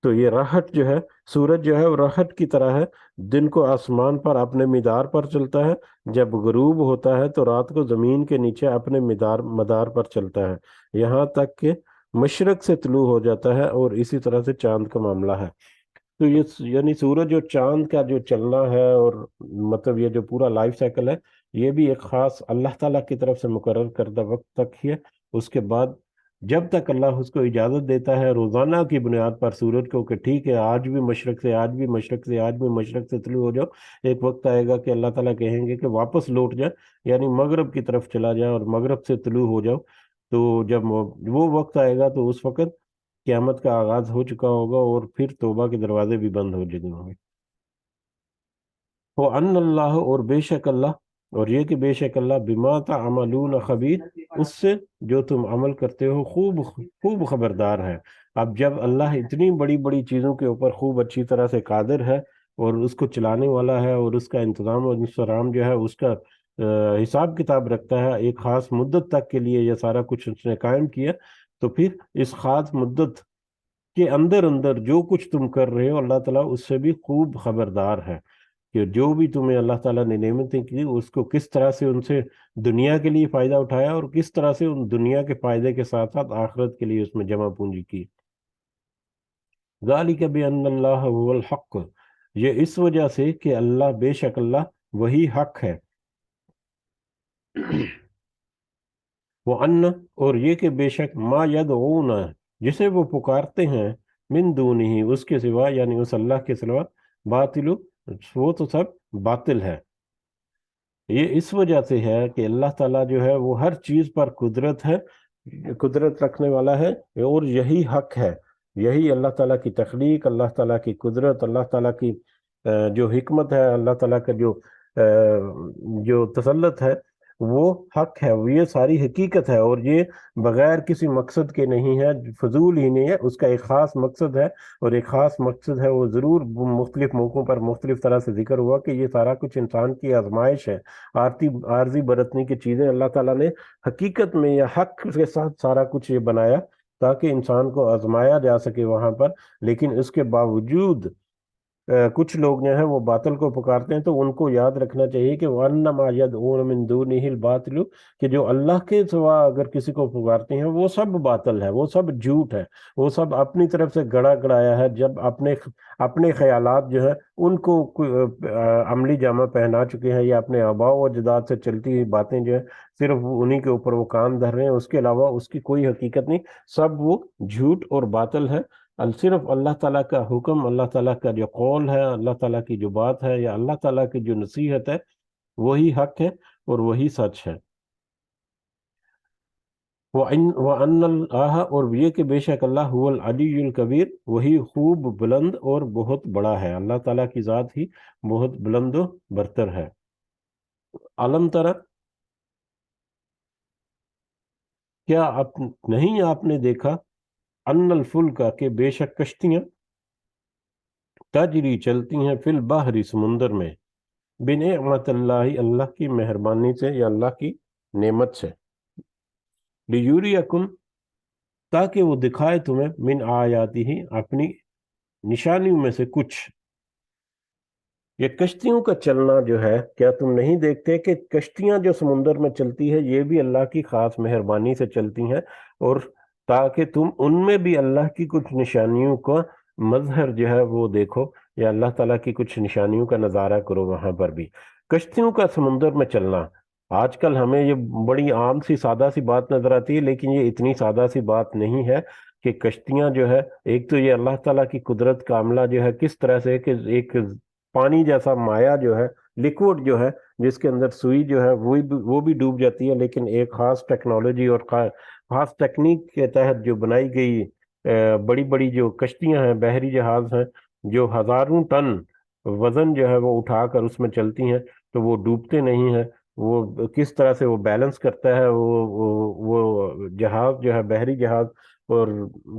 تو یہ راہٹ جو ہے، سورج جو ہے وہ راہٹ کی طرح ہے، دن کو آسمان پر اپنے مدار پر چلتا ہے، جب غروب ہوتا ہے تو رات کو زمین کے نیچے اپنے مدار پر چلتا ہے یہاں تک کہ مشرق سے طلوع ہو جاتا ہے. اور اسی طرح سے چاند کا معاملہ ہے. تو یہ یعنی سورج اور چاند کا جو چلنا ہے اور مطلب یہ جو پورا لائف سائیکل ہے، یہ بھی ایک خاص اللہ تعالیٰ کی طرف سے مقرر کردہ وقت تک ہی ہے. اس کے بعد جب تک اللہ اس کو اجازت دیتا ہے روزانہ کی بنیاد پر سورج کو کہ ٹھیک ہے آج بھی مشرق سے، آج بھی مشرق سے، آج بھی مشرق سے طلوع ہو جاؤ، ایک وقت آئے گا کہ اللہ تعالیٰ کہیں گے کہ واپس لوٹ جا، یعنی مغرب کی طرف چلا جا اور مغرب سے طلوع ہو جاؤ. تو جب وہ وقت آئے گا تو اس وقت قیامت کا آغاز ہو چکا ہوگا اور پھر توبہ کے دروازے بھی بند ہو چکے ہوں گے. وَأَنَّ اللَّهَ اور بے شک اللہ، اور یہ کہ بے شک اللہ بما تعملون خبیر، اس سے جو تم عمل کرتے ہو خوب خوب خبردار ہے. اب جب اللہ اتنی بڑی بڑی چیزوں کے اوپر خوب اچھی طرح سے قادر ہے اور اس کو چلانے والا ہے اور اس کا انتظام اور انتظام جو ہے اس کا حساب کتاب رکھتا ہے، ایک خاص مدت تک کے لیے یہ سارا کچھ اس نے قائم کیا، تو پھر اس خاص مدت کے اندر اندر جو کچھ تم کر رہے ہو اللہ تعالیٰ اس سے بھی خوب خبردار ہے کہ جو بھی تمہیں اللہ تعالیٰ نے نعمتیں کی اس کو کس طرح سے ان سے دنیا کے لیے فائدہ اٹھایا اور کس طرح سے ان دنیا کے فائدے کے ساتھ ساتھ آخرت کے لیے اس میں جمع پونجی کی. ذالک بأن اللہ هو الحق، یہ اس وجہ سے کہ اللہ، بے شک اللہ وہی حق ہے، وہ ان، اور یہ کہ بے شک ما یدعون، جسے وہ پکارتے ہیں، من دونہ اس کے سوا، یعنی اس اللہ کے سوا، باطل، وہ تو سب باطل ہے۔ یہ اس وجہ سے ہے کہ اللہ تعالیٰ جو ہے وہ ہر چیز پر قدرت ہے، قدرت رکھنے والا ہے، اور یہی حق ہے، یہی اللہ تعالیٰ کی تخلیق، اللہ تعالیٰ کی قدرت، اللہ تعالیٰ کی جو حکمت ہے، اللہ تعالیٰ کا جو تسلط ہے، وہ حق ہے، یہ ساری حقیقت ہے، اور یہ بغیر کسی مقصد کے نہیں ہے، فضول ہی نہیں ہے، اس کا ایک خاص مقصد ہے، اور ایک خاص مقصد ہے وہ ضرور مختلف موقعوں پر مختلف طرح سے ذکر ہوا کہ یہ سارا کچھ انسان کی آزمائش ہے، عارضی برتنی کی چیزیں اللہ تعالیٰ نے حقیقت میں یا حق کے ساتھ سارا کچھ یہ بنایا تاکہ انسان کو آزمایا جا سکے وہاں پر، لیکن اس کے باوجود کچھ لوگ جو ہیں وہ باطل کو پکارتے ہیں، تو ان کو یاد رکھنا چاہیے کہ وَأَنَّمَا يَدْعُونَ مِن دُونِهِ الْبَاطِلُ، کہ جو اللہ کے سوا اگر کسی کو پکارتے ہیں وہ سب باطل ہے، وہ سب جھوٹ ہے، وہ سب اپنی طرف سے گڑا گڑایا ہے، جب اپنے خیالات جو ہیں ان کو عملی جامہ پہنا چکے ہیں، یا اپنے آباء و اجداد سے چلتی ہوئی باتیں جو ہیں صرف انہی کے اوپر وہ کان دھر رہے ہیں، اس کے علاوہ اس کی کوئی حقیقت نہیں، سب وہ جھوٹ اور باطل ہے۔ صرف اللہ تعالیٰ کا حکم، اللہ تعالیٰ کا جو قول ہے، اللہ تعالیٰ کی جو بات ہے، یا اللہ تعالیٰ کی جو نصیحت ہے، وہی حق ہے اور وہی سچ ہے۔ وَأَنَّ اللَّهَ، اور یہ کہ بے شک اللہ هو العلی الکبیر، وہی خوب بلند اور بہت بڑا ہے، اللہ تعالیٰ کی ذات ہی بہت بلند و برتر ہے۔ علم تر، کیا نہیں آپ نے دیکھا، ان الفلک، کہ بے شک کشتیاں، تجری چلتی ہیں، فی البحر سمندر میں، بنعمت اللہ، اللہ کی مہربانی سے یا اللہ کی نعمت سے، لیوریکم، تاکہ وہ دکھائے تمہیں، من آیاتی ہی، اپنی نشانیوں میں سے کچھ۔ یہ کشتیوں کا چلنا جو ہے، کیا تم نہیں دیکھتے کہ کشتیاں جو سمندر میں چلتی ہے یہ بھی اللہ کی خاص مہربانی سے چلتی ہیں، اور تاکہ تم ان میں بھی اللہ کی کچھ نشانیوں کا مظہر جو ہے وہ دیکھو، یا اللہ تعالیٰ کی کچھ نشانیوں کا نظارہ کرو وہاں پر بھی۔ کشتیوں کا سمندر میں چلنا آج کل ہمیں یہ بڑی عام سی سادہ سی بات نظر آتی ہے، لیکن یہ اتنی سادہ سی بات نہیں ہے کہ کشتیاں جو ہے، ایک تو یہ اللہ تعالیٰ کی قدرت کاملہ جو ہے کس طرح سے کہ ایک پانی جیسا مایا جو ہے، لکوڈ جو ہے، جس کے اندر سوئی جو ہے وہ بھی ڈوب جاتی ہے، لیکن ایک خاص ٹیکنالوجی اور خاص ٹیکنیک کے تحت جو بنائی گئی بڑی بڑی جو کشتیاں ہیں، بحری جہاز ہیں، جو ہزاروں ٹن وزن جو ہے وہ اٹھا کر اس میں چلتی ہیں، تو وہ ڈوبتے نہیں ہیں۔ وہ کس طرح سے وہ بیلنس کرتا ہے، وہ جہاز جو ہے، بحری جہاز، اور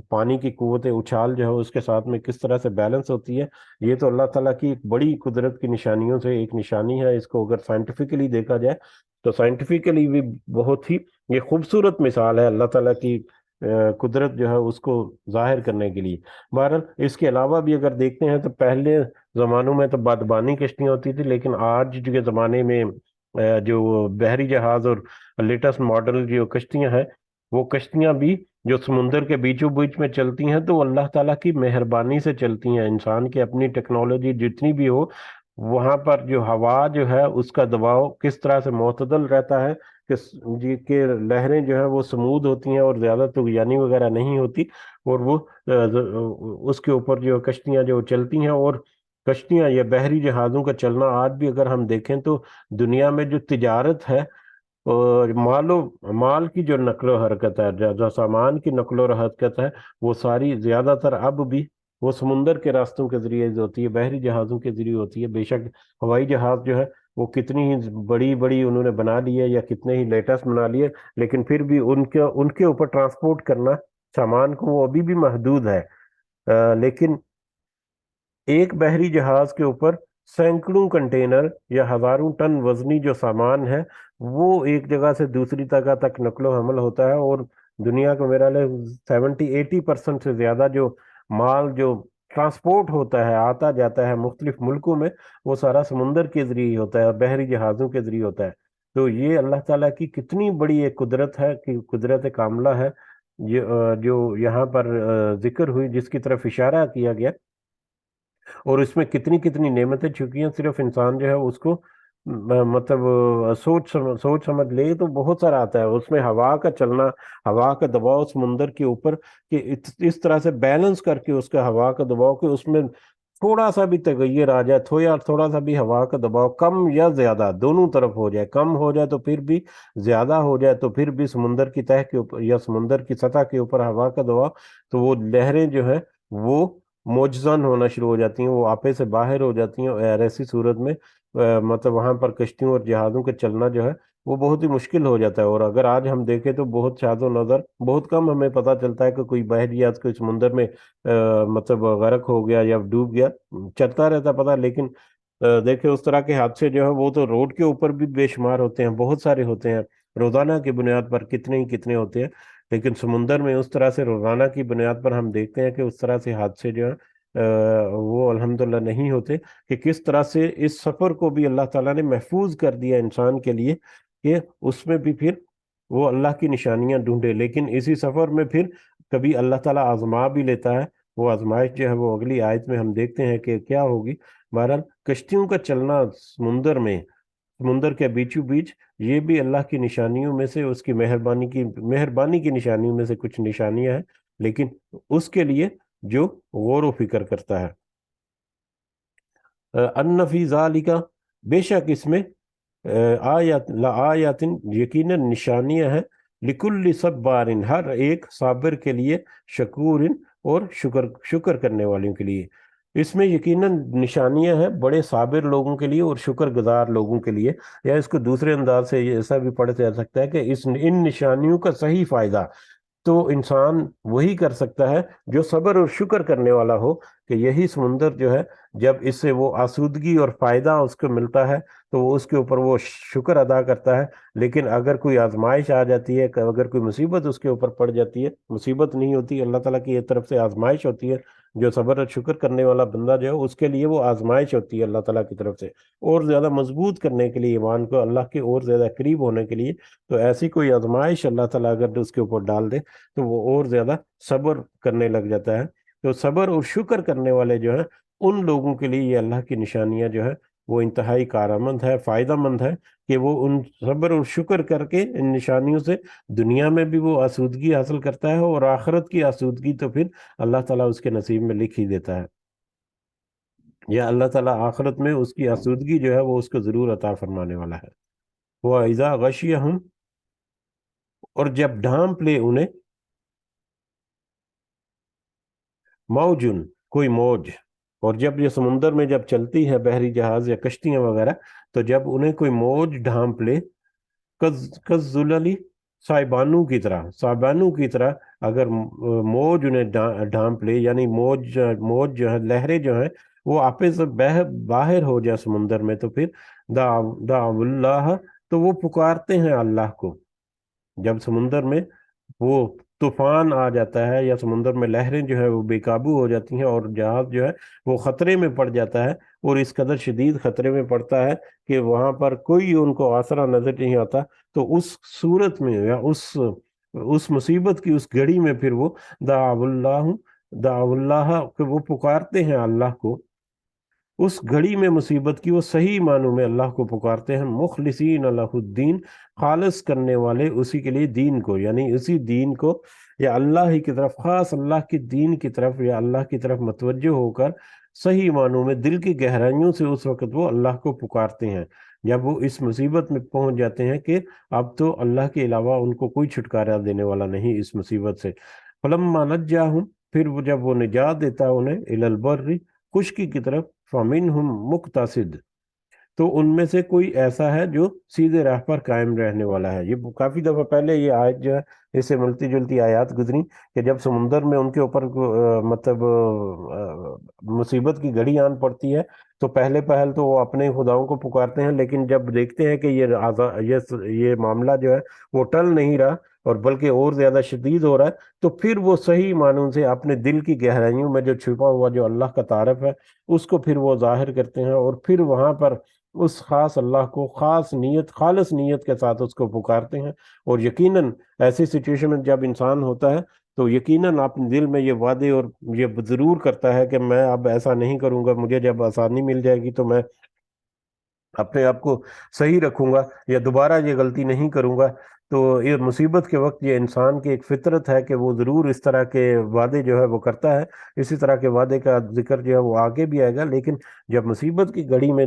پانی کی قوت اچھال جو ہے اس کے ساتھ میں کس طرح سے بیلنس ہوتی ہے، یہ تو اللہ تعالیٰ کی ایک بڑی قدرت کی نشانیوں سے ایک نشانی ہے۔ اس کو اگر سائنٹیفکلی دیکھا جائے تو سائنٹیفکلی بھی بہت ہی یہ خوبصورت مثال ہے اللہ تعالیٰ کی قدرت جو ہے اس کو ظاہر کرنے کے لیے۔ بہرحال اس کے علاوہ بھی اگر دیکھتے ہیں تو پہلے زمانوں میں تو بادبانی کشتیاں ہوتی تھی، لیکن آج کے زمانے میں جو بحری جہاز اور لیٹسٹ ماڈل جو کشتیاں ہیں، وہ کشتیاں بھی جو سمندر کے بیچوں بیچ میں چلتی ہیں تو اللہ تعالیٰ کی مہربانی سے چلتی ہیں۔ انسان کی اپنی ٹیکنالوجی جتنی بھی ہو، وہاں پر جو ہوا جو ہے اس کا دباؤ کس طرح سے معتدل رہتا ہے، کہ لہریں جو ہیں وہ سمود ہوتی ہیں اور زیادہ طغیانی وغیرہ نہیں ہوتی، اور وہ اس کے اوپر جو کشتیاں جو چلتی ہیں، اور کشتیاں یا بحری جہازوں کا چلنا آج بھی اگر ہم دیکھیں تو دنیا میں جو تجارت ہے اور مال کی جو نقل و حرکت ہے، جو سامان کی نقل و حرکت ہے، وہ ساری زیادہ تر اب بھی وہ سمندر کے راستوں کے ذریعے ہوتی ہے، بحری جہازوں کے ذریعے ہوتی ہے۔ بے شک ہوائی جہاز جو ہے وہ کتنی ہی بڑی بڑی انہوں نے بنا لی ہے، یا کتنے ہی لیٹسٹ بنا لیے، لیکن پھر بھی ان کے اوپر ٹرانسپورٹ کرنا سامان کو وہ ابھی بھی محدود ہے۔ لیکن ایک بحری جہاز کے اوپر سینکڑوں کنٹینر یا ہزاروں ٹن وزنی جو سامان ہے، وہ ایک جگہ سے دوسری جگہ تک نقل و حمل ہوتا ہے، اور دنیا کا میرا لے 70-80% سے زیادہ جو مال جو ٹرانسپورٹ ہوتا ہے، آتا جاتا ہے مختلف ملکوں میں، وہ سارا سمندر کے ذریعے ہوتا ہے، بحری جہازوں کے ذریعے ہوتا ہے۔ تو یہ اللہ تعالیٰ کی کتنی بڑی ایک قدرت ہے، کہ قدرت کاملہ ہے، جو یہاں پر ذکر ہوئی، جس کی طرف اشارہ کیا گیا اور اس میں کتنی کتنی نعمتیں چھپی ہیں، صرف انسان جو ہے اس کو مطلب سوچ سمجھ لے تو بہت سارا آتا ہے اس میں۔ ہوا کا چلنا، ہوا کا دباؤ سمندر کے اوپر، کہ اس طرح سے بیلنس کر کے اس کا ہوا کا دباؤ، کہ اس میں تھوڑا سا بھی تغیر آ جائے، تھوڑا سا بھی ہوا کا دباؤ کم یا زیادہ دونوں طرف ہو جائے، کم ہو جائے تو پھر بھی، زیادہ ہو جائے تو پھر بھی، سمندر کی تہہ کے اوپر یا سمندر کی سطح کے اوپر ہوا کا دباؤ، تو وہ لہریں جو ہے وہ موجزن ہونا شروع ہو جاتی ہیں، وہ آپے سے باہر ہو جاتی ہیں، اور ایسی صورت میں مطلب وہاں پر کشتیوں اور جہازوں کے چلنا جو ہے وہ بہت ہی مشکل ہو جاتا ہے۔ اور اگر آج ہم دیکھیں تو بہت شاذ و نظر، بہت کم ہمیں پتہ چلتا ہے کہ کوئی بحریات کوئی سمندر میں مطلب غرق ہو گیا یا ڈوب گیا، چلتا رہتا پتہ، لیکن دیکھیں اس طرح کے حادثے جو ہے وہ تو روڈ کے اوپر بھی بے شمار ہوتے ہیں، بہت سارے ہوتے ہیں، روزانہ کی بنیاد پر کتنے ہی کتنے ہوتے ہیں، لیکن سمندر میں اس طرح سے روزانہ کی بنیاد پر ہم دیکھتے ہیں کہ اس طرح سے حادثے جو ہیں وہ الحمدللہ نہیں ہوتے، کہ کس طرح سے اس سفر کو بھی اللہ تعالیٰ نے محفوظ کر دیا انسان کے لیے، کہ اس میں بھی پھر وہ اللہ کی نشانیاں ڈھونڈے۔ لیکن اسی سفر میں پھر کبھی اللہ تعالیٰ آزما بھی لیتا ہے، وہ آزمائش جو ہے وہ اگلی آیت میں ہم دیکھتے ہیں کہ کیا ہوگی۔ بہرحال کشتیوں کا چلنا سمندر میں، سمندر کے بیچوں بیچ، یہ بھی اللہ کی نشانیوں میں سے، اس کی مہربانی کی نشانیوں میں سے کچھ نشانیاں ہیں، لیکن اس کے لیے جو غور و فکر کرتا ہے۔ ان فی ذالک، بے شک اس میں، آیات لآیات، یقیناً نشانیاں ہیں، لکل صبار، ہر ایک صابر کے لیے، شکور، اور شکر کرنے والوں کے لیے۔ اس میں یقیناً نشانیاں ہیں بڑے صابر لوگوں کے لیے اور شکر گزار لوگوں کے لیے، یا اس کو دوسرے انداز سے یہ ایسا بھی پڑھا جا سکتا ہے کہ ان نشانیوں کا صحیح فائدہ تو انسان وہی کر سکتا ہے جو صبر اور شکر کرنے والا ہو، کہ یہی سمندر جو ہے جب اس سے وہ آسودگی اور فائدہ اس کو ملتا ہے تو وہ اس کے اوپر وہ شکر ادا کرتا ہے۔ لیکن اگر کوئی آزمائش آ جاتی ہے، اگر کوئی مصیبت اس کے اوپر پڑ جاتی ہے، مصیبت نہیں ہوتی، اللہ تعالیٰ کی طرف سے آزمائش ہوتی ہے، جو صبر اور شکر کرنے والا بندہ جو ہے اس کے لیے وہ آزمائش ہوتی ہے اللہ تعالیٰ کی طرف سے، اور زیادہ مضبوط کرنے کے لیے ایمان کو، اللہ کے اور زیادہ قریب ہونے کے لیے۔ تو ایسی کوئی آزمائش اللہ تعالیٰ اگر اس کے اوپر ڈال دے تو وہ اور زیادہ صبر کرنے لگ جاتا ہے۔ تو صبر اور شکر کرنے والے جو ہیں ان لوگوں کے لیے یہ اللہ کی نشانیاں جو ہے وہ انتہائی کارآمد ہے، فائدہ مند ہے، کہ وہ ان صبر اور شکر کر کے ان نشانیوں سے دنیا میں بھی وہ آسودگی حاصل کرتا ہے، اور آخرت کی آسودگی تو پھر اللہ تعالیٰ اس کے نصیب میں لکھ ہی دیتا ہے، یا اللہ تعالیٰ آخرت میں اس کی آسودگی جو ہے وہ اس کو ضرور عطا فرمانے والا ہے۔ وَإِذَا غَشِيَهُمْ، اور جب ڈھانپ لے انہیں، موجن، کوئی موج، اور جب یہ سمندر میں جب چلتی ہے بحری جہاز یا کشتیاں وغیرہ، تو جب انہیں کوئی موج ڈھانپ لے، کَالظُّلَلِ، سائبانوں کی طرح، سائبانوں کی طرح اگر موج انہیں ڈھانپ لے، یعنی موج جو ہے، لہریں جو ہیں وہ آپے سے باہر ہو جائے سمندر میں، تو پھر دعوا اللہ، تو وہ پکارتے ہیں اللہ کو۔ جب سمندر میں وہ طوفان آ جاتا ہے یا سمندر میں لہریں جو ہے وہ بے قابو ہو جاتی ہیں اور جہاز جو ہے وہ خطرے میں پڑ جاتا ہے، اور اس قدر شدید خطرے میں پڑتا ہے کہ وہاں پر کوئی ان کو آسرا نظر نہیں آتا، تو اس صورت میں یا اس مصیبت کی اس گھڑی میں پھر وہ دعوا اللہ کہ وہ پکارتے ہیں اللہ کو، اس گھڑی میں مصیبت کی وہ صحیح معنوں میں اللہ کو پکارتے ہیں، مخلصین لہ الدین، خالص کرنے والے اسی کے لیے دین کو، یعنی اسی دین کو یا اللہ ہی کی طرف، خاص اللہ کی دین کی طرف یا اللہ کی طرف متوجہ ہو کر صحیح معنوں میں دل کی گہرائیوں سے اس وقت وہ اللہ کو پکارتے ہیں، جب وہ اس مصیبت میں پہنچ جاتے ہیں کہ اب تو اللہ کے علاوہ ان کو کوئی چھٹکارا دینے والا نہیں اس مصیبت سے۔ فلما نجاہم، پھر وہ جب وہ نجات دیتا ہے انہیں، الی البر، خشکی کی طرف، فمنہم مقتصد، تو ان میں سے کوئی ایسا ہے جو سیدھے راہ پر قائم رہنے والا ہے۔ یہ کافی دفعہ پہلے یہ آیت جو ہے اس سے ملتی جلتی آیات گزری، کہ جب سمندر میں ان کے اوپر مطلب مصیبت کی گھڑی آن پڑتی ہے تو پہلے پہل تو وہ اپنے خداؤں کو پکارتے ہیں، لیکن جب دیکھتے ہیں کہ یہ معاملہ جو ہے وہ ٹل نہیں رہا اور بلکہ اور زیادہ شدید ہو رہا ہے، تو پھر وہ صحیح معنوں سے اپنے دل کی گہرائیوں میں جو چھپا ہوا جو اللہ کا تعارف ہے اس کو پھر وہ ظاہر کرتے ہیں، اور پھر وہاں پر اس خاص اللہ کو خاص نیت، خالص نیت کے ساتھ اس کو پکارتے ہیں۔ اور یقیناً ایسی سچویشن میں جب انسان ہوتا ہے تو یقیناً اپنے دل میں یہ وعدے اور یہ ضرور کرتا ہے کہ میں اب ایسا نہیں کروں گا، مجھے جب آسانی مل جائے گی تو میں اپنے آپ کو صحیح رکھوں گا یا دوبارہ یہ غلطی نہیں کروں گا۔ تو یہ مصیبت کے وقت یہ انسان کی ایک فطرت ہے کہ وہ ضرور اس طرح کے وعدے جو ہے وہ کرتا ہے۔ اسی طرح کے وعدے کا ذکر جو ہے وہ آگے بھی آئے گا، لیکن جب مصیبت کی گھڑی میں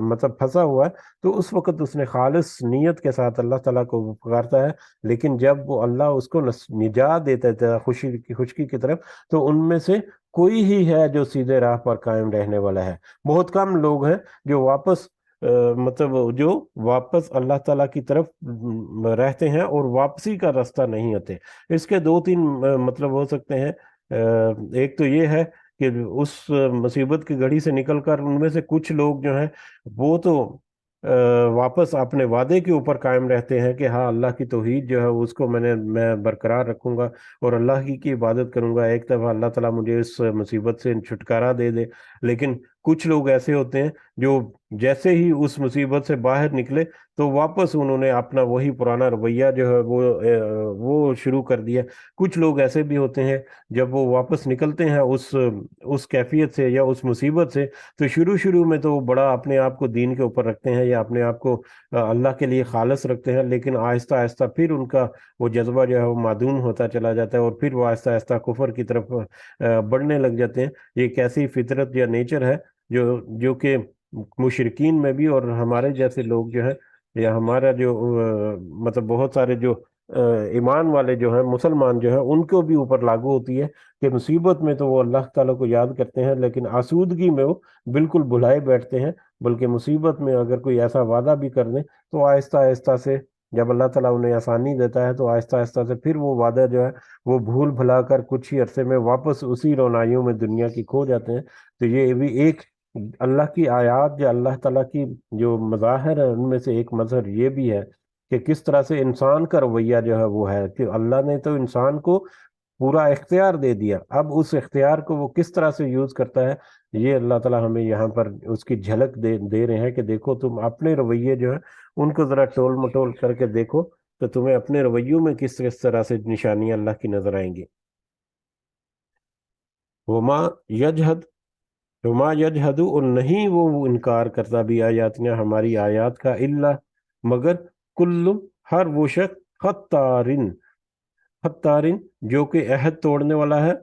مطلب پھنسا ہوا ہے تو اس وقت اس نے خالص نیت کے ساتھ اللہ تعالیٰ کو پکارتا ہے۔ لیکن جب وہ اللہ اس کو نجات دیتا ہے خشکی کی طرف، تو ان میں سے کوئی ہی ہے جو سیدھے راہ پر قائم رہنے والا ہے۔ بہت کم لوگ ہیں جو واپس مطلب جو واپس اللہ تعالیٰ کی طرف رہتے ہیں اور واپسی کا راستہ نہیں آتے۔ اس کے دو تین مطلب ہو سکتے ہیں۔ ایک تو یہ ہے کہ اس مصیبت کی گھڑی سے نکل کر ان میں سے کچھ لوگ جو ہیں وہ تو واپس اپنے وعدے کے اوپر قائم رہتے ہیں کہ ہاں اللہ کی توحید جو ہے اس کو میں برقرار رکھوں گا اور اللہ کی عبادت کروں گا، ایک دفعہ اللہ تعالیٰ مجھے اس مصیبت سے چھٹکارا دے دے۔ لیکن کچھ لوگ ایسے ہوتے ہیں جو جیسے ہی اس مصیبت سے باہر نکلے تو واپس انہوں نے اپنا وہی پرانا رویہ جو ہے وہ شروع کر دیا۔ کچھ لوگ ایسے بھی ہوتے ہیں جب وہ واپس نکلتے ہیں اس کیفیت سے یا اس مصیبت سے، تو شروع میں تو وہ بڑا اپنے آپ کو دین کے اوپر رکھتے ہیں یا اپنے آپ کو اللہ کے لیے خالص رکھتے ہیں، لیکن آہستہ آہستہ پھر ان کا وہ جذبہ جو ہے وہ معدوم ہوتا چلا جاتا ہے اور پھر وہ آہستہ آہستہ کفر کی طرف بڑھنے لگ جاتے ہیں۔ یہ ایک ایسی فطرت یا نیچر ہے جو کہ مشرکین میں بھی اور ہمارے جیسے لوگ جو ہیں یا ہمارا جو مطلب بہت سارے جو ایمان والے جو ہیں مسلمان جو ہیں ان کو بھی اوپر لاگو ہوتی ہے کہ مصیبت میں تو وہ اللہ تعالیٰ کو یاد کرتے ہیں، لیکن آسودگی میں وہ بالکل بھلائے بیٹھتے ہیں۔ بلکہ مصیبت میں اگر کوئی ایسا وعدہ بھی کر دیں تو آہستہ آہستہ سے جب اللہ تعالیٰ انہیں آسانی دیتا ہے تو آہستہ آہستہ سے پھر وہ وعدہ جو ہے وہ بھول بھلا کر کچھ ہی عرصے میں واپس اسی رونائیوں میں دنیا کی کھو جاتے ہیں۔ تو یہ بھی ایک اللہ کی آیات یا اللہ تعالیٰ کی جو مظاہر ہے ان میں سے ایک مظہر یہ بھی ہے کہ کس طرح سے انسان کا رویہ جو ہے وہ ہے کہ اللہ نے تو انسان کو پورا اختیار دے دیا، اب اس اختیار کو وہ کس طرح سے یوز کرتا ہے یہ اللہ تعالیٰ ہمیں یہاں پر اس کی جھلک دے رہے ہیں کہ دیکھو تم اپنے رویے جو ہیں ان کو ذرا ٹول مٹول کر کے دیکھو تو تمہیں اپنے رویوں میں کس طرح سے نشانیاں اللہ کی نظر آئیں گی۔ وما یجہد وما یجہد اور نہیں وہ انکار کرتا بھی آیاتنا ہماری آیات کا، الا مگر کل ہر وہ شخص خطارن جو کہ عہد توڑنے والا ہے،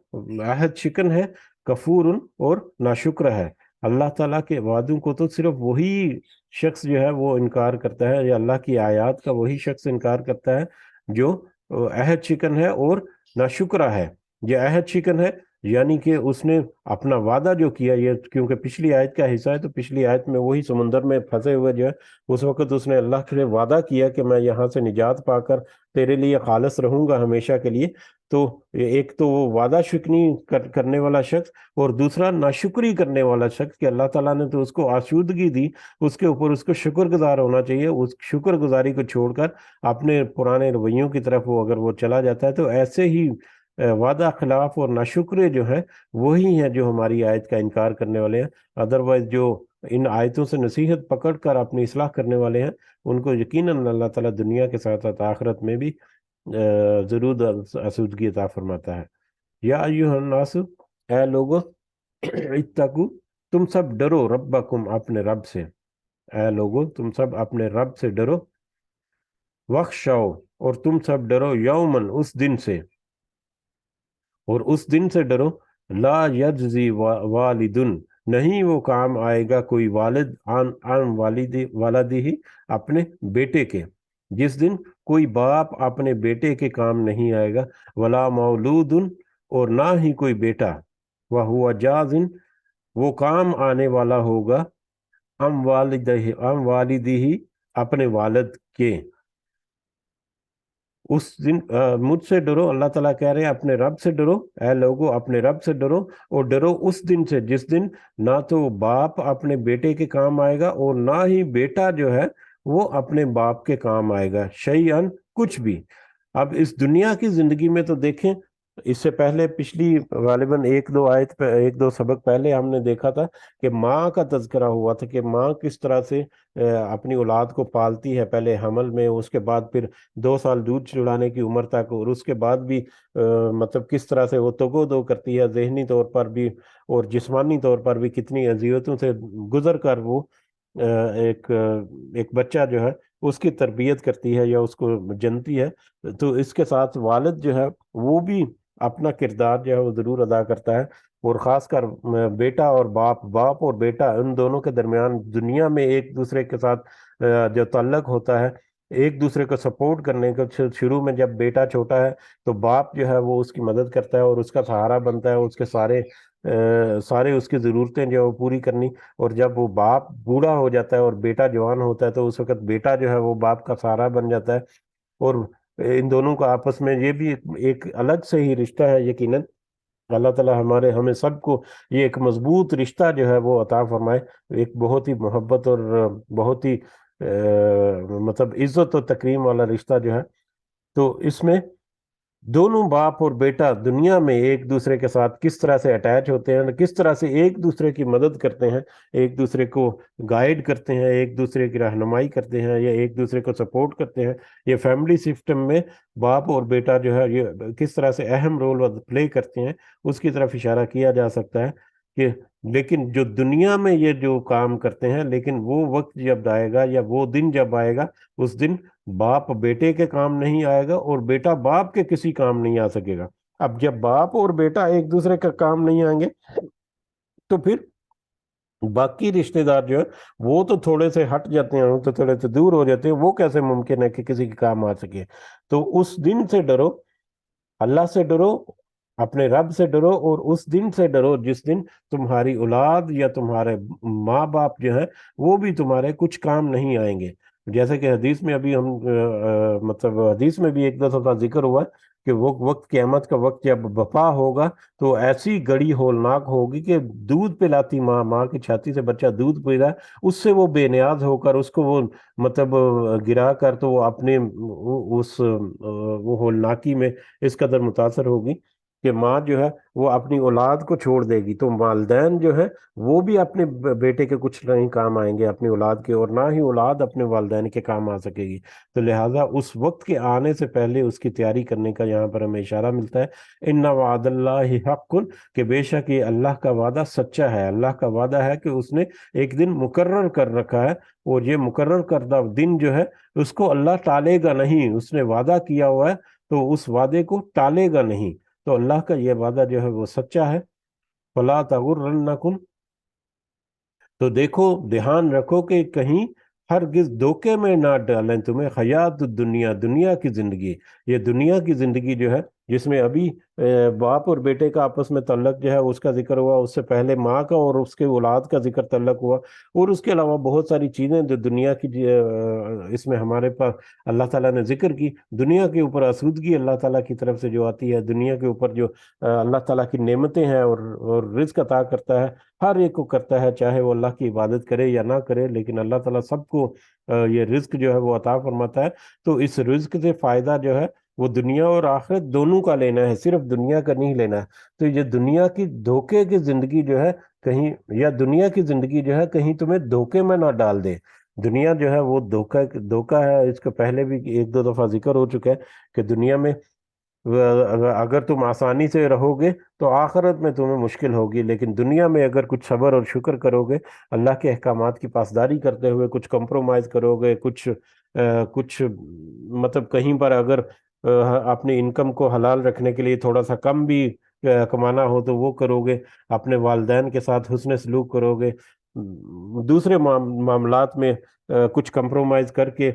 عہد شکن ہے، کفور اور ناشکر ہے۔ اللہ تعالیٰ کے وعدوں کو تو صرف وہی شخص جو ہے وہ انکار کرتا ہے یا اللہ کی آیات کا وہی شخص انکار کرتا ہے جو عہد شکن ہے اور ناشکرہ ہے۔ یہ عہد شکن ہے یعنی کہ اس نے اپنا وعدہ جو کیا، یہ کیونکہ پچھلی آیت کا حصہ ہے تو پچھلی آیت میں وہی سمندر میں پھنسے ہوئے جو ہے اس وقت اس نے اللہ سے وعدہ کیا کہ میں یہاں سے نجات پا کر تیرے لیے خالص رہوں گا ہمیشہ کے لیے۔ تو ایک تو وہ وعدہ شکنی کرنے والا شخص اور دوسرا ناشکری کرنے والا شخص کہ اللہ تعالیٰ نے تو اس کو آسودگی دی، اس کے اوپر اس کو شکر گزار ہونا چاہیے۔ اس شکر گزاری کو چھوڑ کر اپنے پرانے رویوں کی طرف اگر وہ چلا جاتا ہے تو ایسے ہی وعدہ خلاف اور ناشکرے جو ہیں وہی ہیں جو ہماری آیت کا انکار کرنے والے ہیں۔ ادروائز جو ان آیتوں سے نصیحت پکڑ کر اپنی اصلاح کرنے والے ہیں ان کو یقیناً اللہ تعالیٰ دنیا کے ساتھ ساتھ آخرت میں بھی ضرور آسودگی عطا فرماتا ہے۔ یا ایھا الناس اے لوگو اتقو تم سب ڈرو ربکم اپنے رب سے، اے لوگو تم سب اپنے رب سے ڈرو، وخشو اور تم سب ڈرو یومن اس دن سے، اور اس دن سے ڈرو لا یجزی والدن نہیں وہ کام آئے گا کوئی والد عن والدی اپنے بیٹے کے، جس دن کوئی باپ اپنے بیٹے کے کام نہیں آئے گا، ولا مولود اور نہ ہی کوئی بیٹا، وہو جازن وہ کام آنے والا ہوگا، ام والدی اپنے والد کے۔ اس دن مجھ سے ڈرو، اللہ تعالیٰ کہہ رہے ہیں اپنے رب سے ڈرو، اے لوگو اپنے رب سے ڈرو اور ڈرو اس دن سے جس دن نہ تو باپ اپنے بیٹے کے کام آئے گا اور نہ ہی بیٹا جو ہے وہ اپنے باپ کے کام آئے گا، شیئن کچھ بھی۔ اب اس دنیا کی زندگی میں تو دیکھیں اس سے پہلے پچھلی غالباً ایک دو سبق پہلے ہم نے دیکھا تھا کہ ماں کا تذکرہ ہوا تھا کہ ماں کس طرح سے اپنی اولاد کو پالتی ہے، پہلے حمل میں، اس کے بعد پھر 2 سال دودھ چڑانے کی عمر تک، اور اس کے بعد بھی مطلب کس طرح سے وہ تگو دو کرتی ہے ذہنی طور پر بھی اور جسمانی طور پر بھی، کتنی اذیتوں سے گزر کر وہ ایک بچہ جو ہے اس کی تربیت کرتی ہے یا اس کو جنتی ہے۔ تو اس کے ساتھ والد جو ہے وہ بھی اپنا کردار جو ہے وہ ضرور ادا کرتا ہے، اور خاص کر بیٹا اور باپ اور بیٹا، ان دونوں کے درمیان دنیا میں ایک دوسرے کے ساتھ جو تعلق ہوتا ہے، ایک دوسرے کو سپورٹ کرنے کا، شروع میں جب بیٹا چھوٹا ہے تو باپ جو ہے وہ اس کی مدد کرتا ہے اور اس کا سہارا بنتا ہے، اس کے سارے اس کی ضرورتیں جو ہے وہ پوری کرنی، اور جب وہ باپ بوڑھا ہو جاتا ہے اور بیٹا جوان ہوتا ہے تو اس وقت بیٹا جو ہے وہ باپ کا سہارا بن جاتا ہے، اور ان دونوں کا آپس میں یہ بھی ایک الگ سے ہی رشتہ ہے یقیناً۔ اللہ تعالیٰ ہمیں سب کو یہ ایک مضبوط رشتہ جو ہے وہ عطا فرمائے، ایک بہت ہی محبت اور بہت ہی مطلب عزت و تکریم والا رشتہ جو ہے۔ تو اس میں دونوں باپ اور بیٹا دنیا میں ایک دوسرے کے ساتھ کس طرح سے اٹیچ ہوتے ہیں، کس طرح سے ایک دوسرے کی مدد کرتے ہیں، ایک دوسرے کو گائیڈ کرتے ہیں، ایک دوسرے کی رہنمائی کرتے ہیں یا ایک دوسرے کو سپورٹ کرتے ہیں، یہ فیملی سسٹم میں باپ اور بیٹا جو ہے یہ کس طرح سے اہم رول پلے کرتے ہیں، اس کی طرف اشارہ کیا جا سکتا ہے کہ لیکن جو دنیا میں یہ جو کام کرتے ہیں، لیکن وہ وقت جب آئے گا یا وہ دن جب آئے گا، اس دن باپ بیٹے کے کام نہیں آئے گا اور بیٹا باپ کے کسی کام نہیں آ سکے گا۔ اب جب باپ اور بیٹا ایک دوسرے کا کام نہیں آئیں گے تو پھر باقی رشتہ دار جو ہے وہ تو تھوڑے سے ہٹ جاتے ہیں، وہ تو تھوڑے سے دور ہو جاتے ہیں، وہ کیسے ممکن ہے کہ کسی کے کام آ سکے؟ تو اس دن سے ڈرو، اللہ سے ڈرو، اپنے رب سے ڈرو، اور اس دن سے ڈرو جس دن تمہاری اولاد یا تمہارے ماں باپ جو ہیں وہ بھی تمہارے کچھ کام نہیں آئیں گے۔ جیسے کہ حدیث میں ابھی ہم مطلب حدیث میں بھی ایک دو دفعہ ذکر ہوا کہ وہ وقت، قیامت کا وقت جب بپا ہوگا تو ایسی گڑی ہولناک ہوگی کہ دودھ پلاتی ماں کی چھاتی سے بچہ دودھ پی رہا ہے، اس سے وہ بے نیاز ہو کر اس کو وہ مطلب گرا کر تو وہ اپنے اس وہ ہولناکی میں اس قدر متاثر ہوگی کہ ماں جو ہے وہ اپنی اولاد کو چھوڑ دے گی، تو والدین جو ہے وہ بھی اپنے بیٹے کے کچھ نہیں کام آئیں گے اپنی اولاد کے، اور نہ ہی اولاد اپنے والدین کے کام آ سکے گی۔ تو لہٰذا اس وقت کے آنے سے پہلے اس کی تیاری کرنے کا یہاں پر ہمیں اشارہ ملتا ہے۔ ان وعد اللہ حق، کہ بے شک یہ اللہ کا وعدہ سچا ہے، اللہ کا وعدہ ہے کہ اس نے ایک دن مقرر کر رکھا ہے، اور یہ مقرر کردہ دن جو ہے اس کو اللہ ٹالے گا نہیں، اس نے وعدہ کیا ہوا ہے تو اس وعدے کو ٹالے گا نہیں۔ تو اللہ کا یہ وعدہ جو ہے وہ سچا ہے۔ فلا تغرنکم، تو دیکھو، دھیان رکھو کہ کہیں ہرگز دھوکے میں نہ ڈالیں تمہیں حیات الدنیا، دنیا کی زندگی، یہ دنیا کی زندگی جو ہے جس میں ابھی باپ اور بیٹے کا آپس میں تعلق جو ہے اس کا ذکر ہوا، اس سے پہلے ماں کا اور اس کے اولاد کا ذکر تعلق ہوا، اور اس کے علاوہ بہت ساری چیزیں جو دنیا کی اس میں ہمارے پاس اللہ تعالیٰ نے ذکر کی، دنیا کے اوپر آسودگی اللہ تعالیٰ کی طرف سے جو آتی ہے، دنیا کے اوپر جو اللہ تعالیٰ کی نعمتیں ہیں اور رزق عطا کرتا ہے، ہر ایک کو کرتا ہے، چاہے وہ اللہ کی عبادت کرے یا نہ کرے، لیکن اللہ تعالیٰ سب کو یہ رزق جو ہے وہ عطا فرماتا ہے۔ تو اس رزق سے فائدہ جو ہے وہ دنیا اور آخرت دونوں کا لینا ہے، صرف دنیا کا نہیں لینا ہے۔ تو یہ دنیا کی دھوکے کی زندگی جو ہے کہیں، یا دنیا کی زندگی جو ہے کہیں تمہیں دھوکے میں نہ ڈال دے۔ دنیا جو ہے وہ دھوکہ ہے، اس کو پہلے بھی ایک دو دفعہ ذکر ہو چکا ہے کہ دنیا میں اگر تم آسانی سے رہو گے تو آخرت میں تمہیں مشکل ہوگی، لیکن دنیا میں اگر کچھ صبر اور شکر کرو گے، اللہ کے احکامات کی پاسداری کرتے ہوئے کچھ کمپرومائز کرو گے، کچھ مطلب کہیں پر اگر اپنی انکم کو حلال رکھنے کے لیے تھوڑا سا کم بھی کمانا ہو تو وہ کرو گے، اپنے والدین کے ساتھ حسن سلوک کرو گے، دوسرے معاملات میں کچھ کمپرومائز کر کے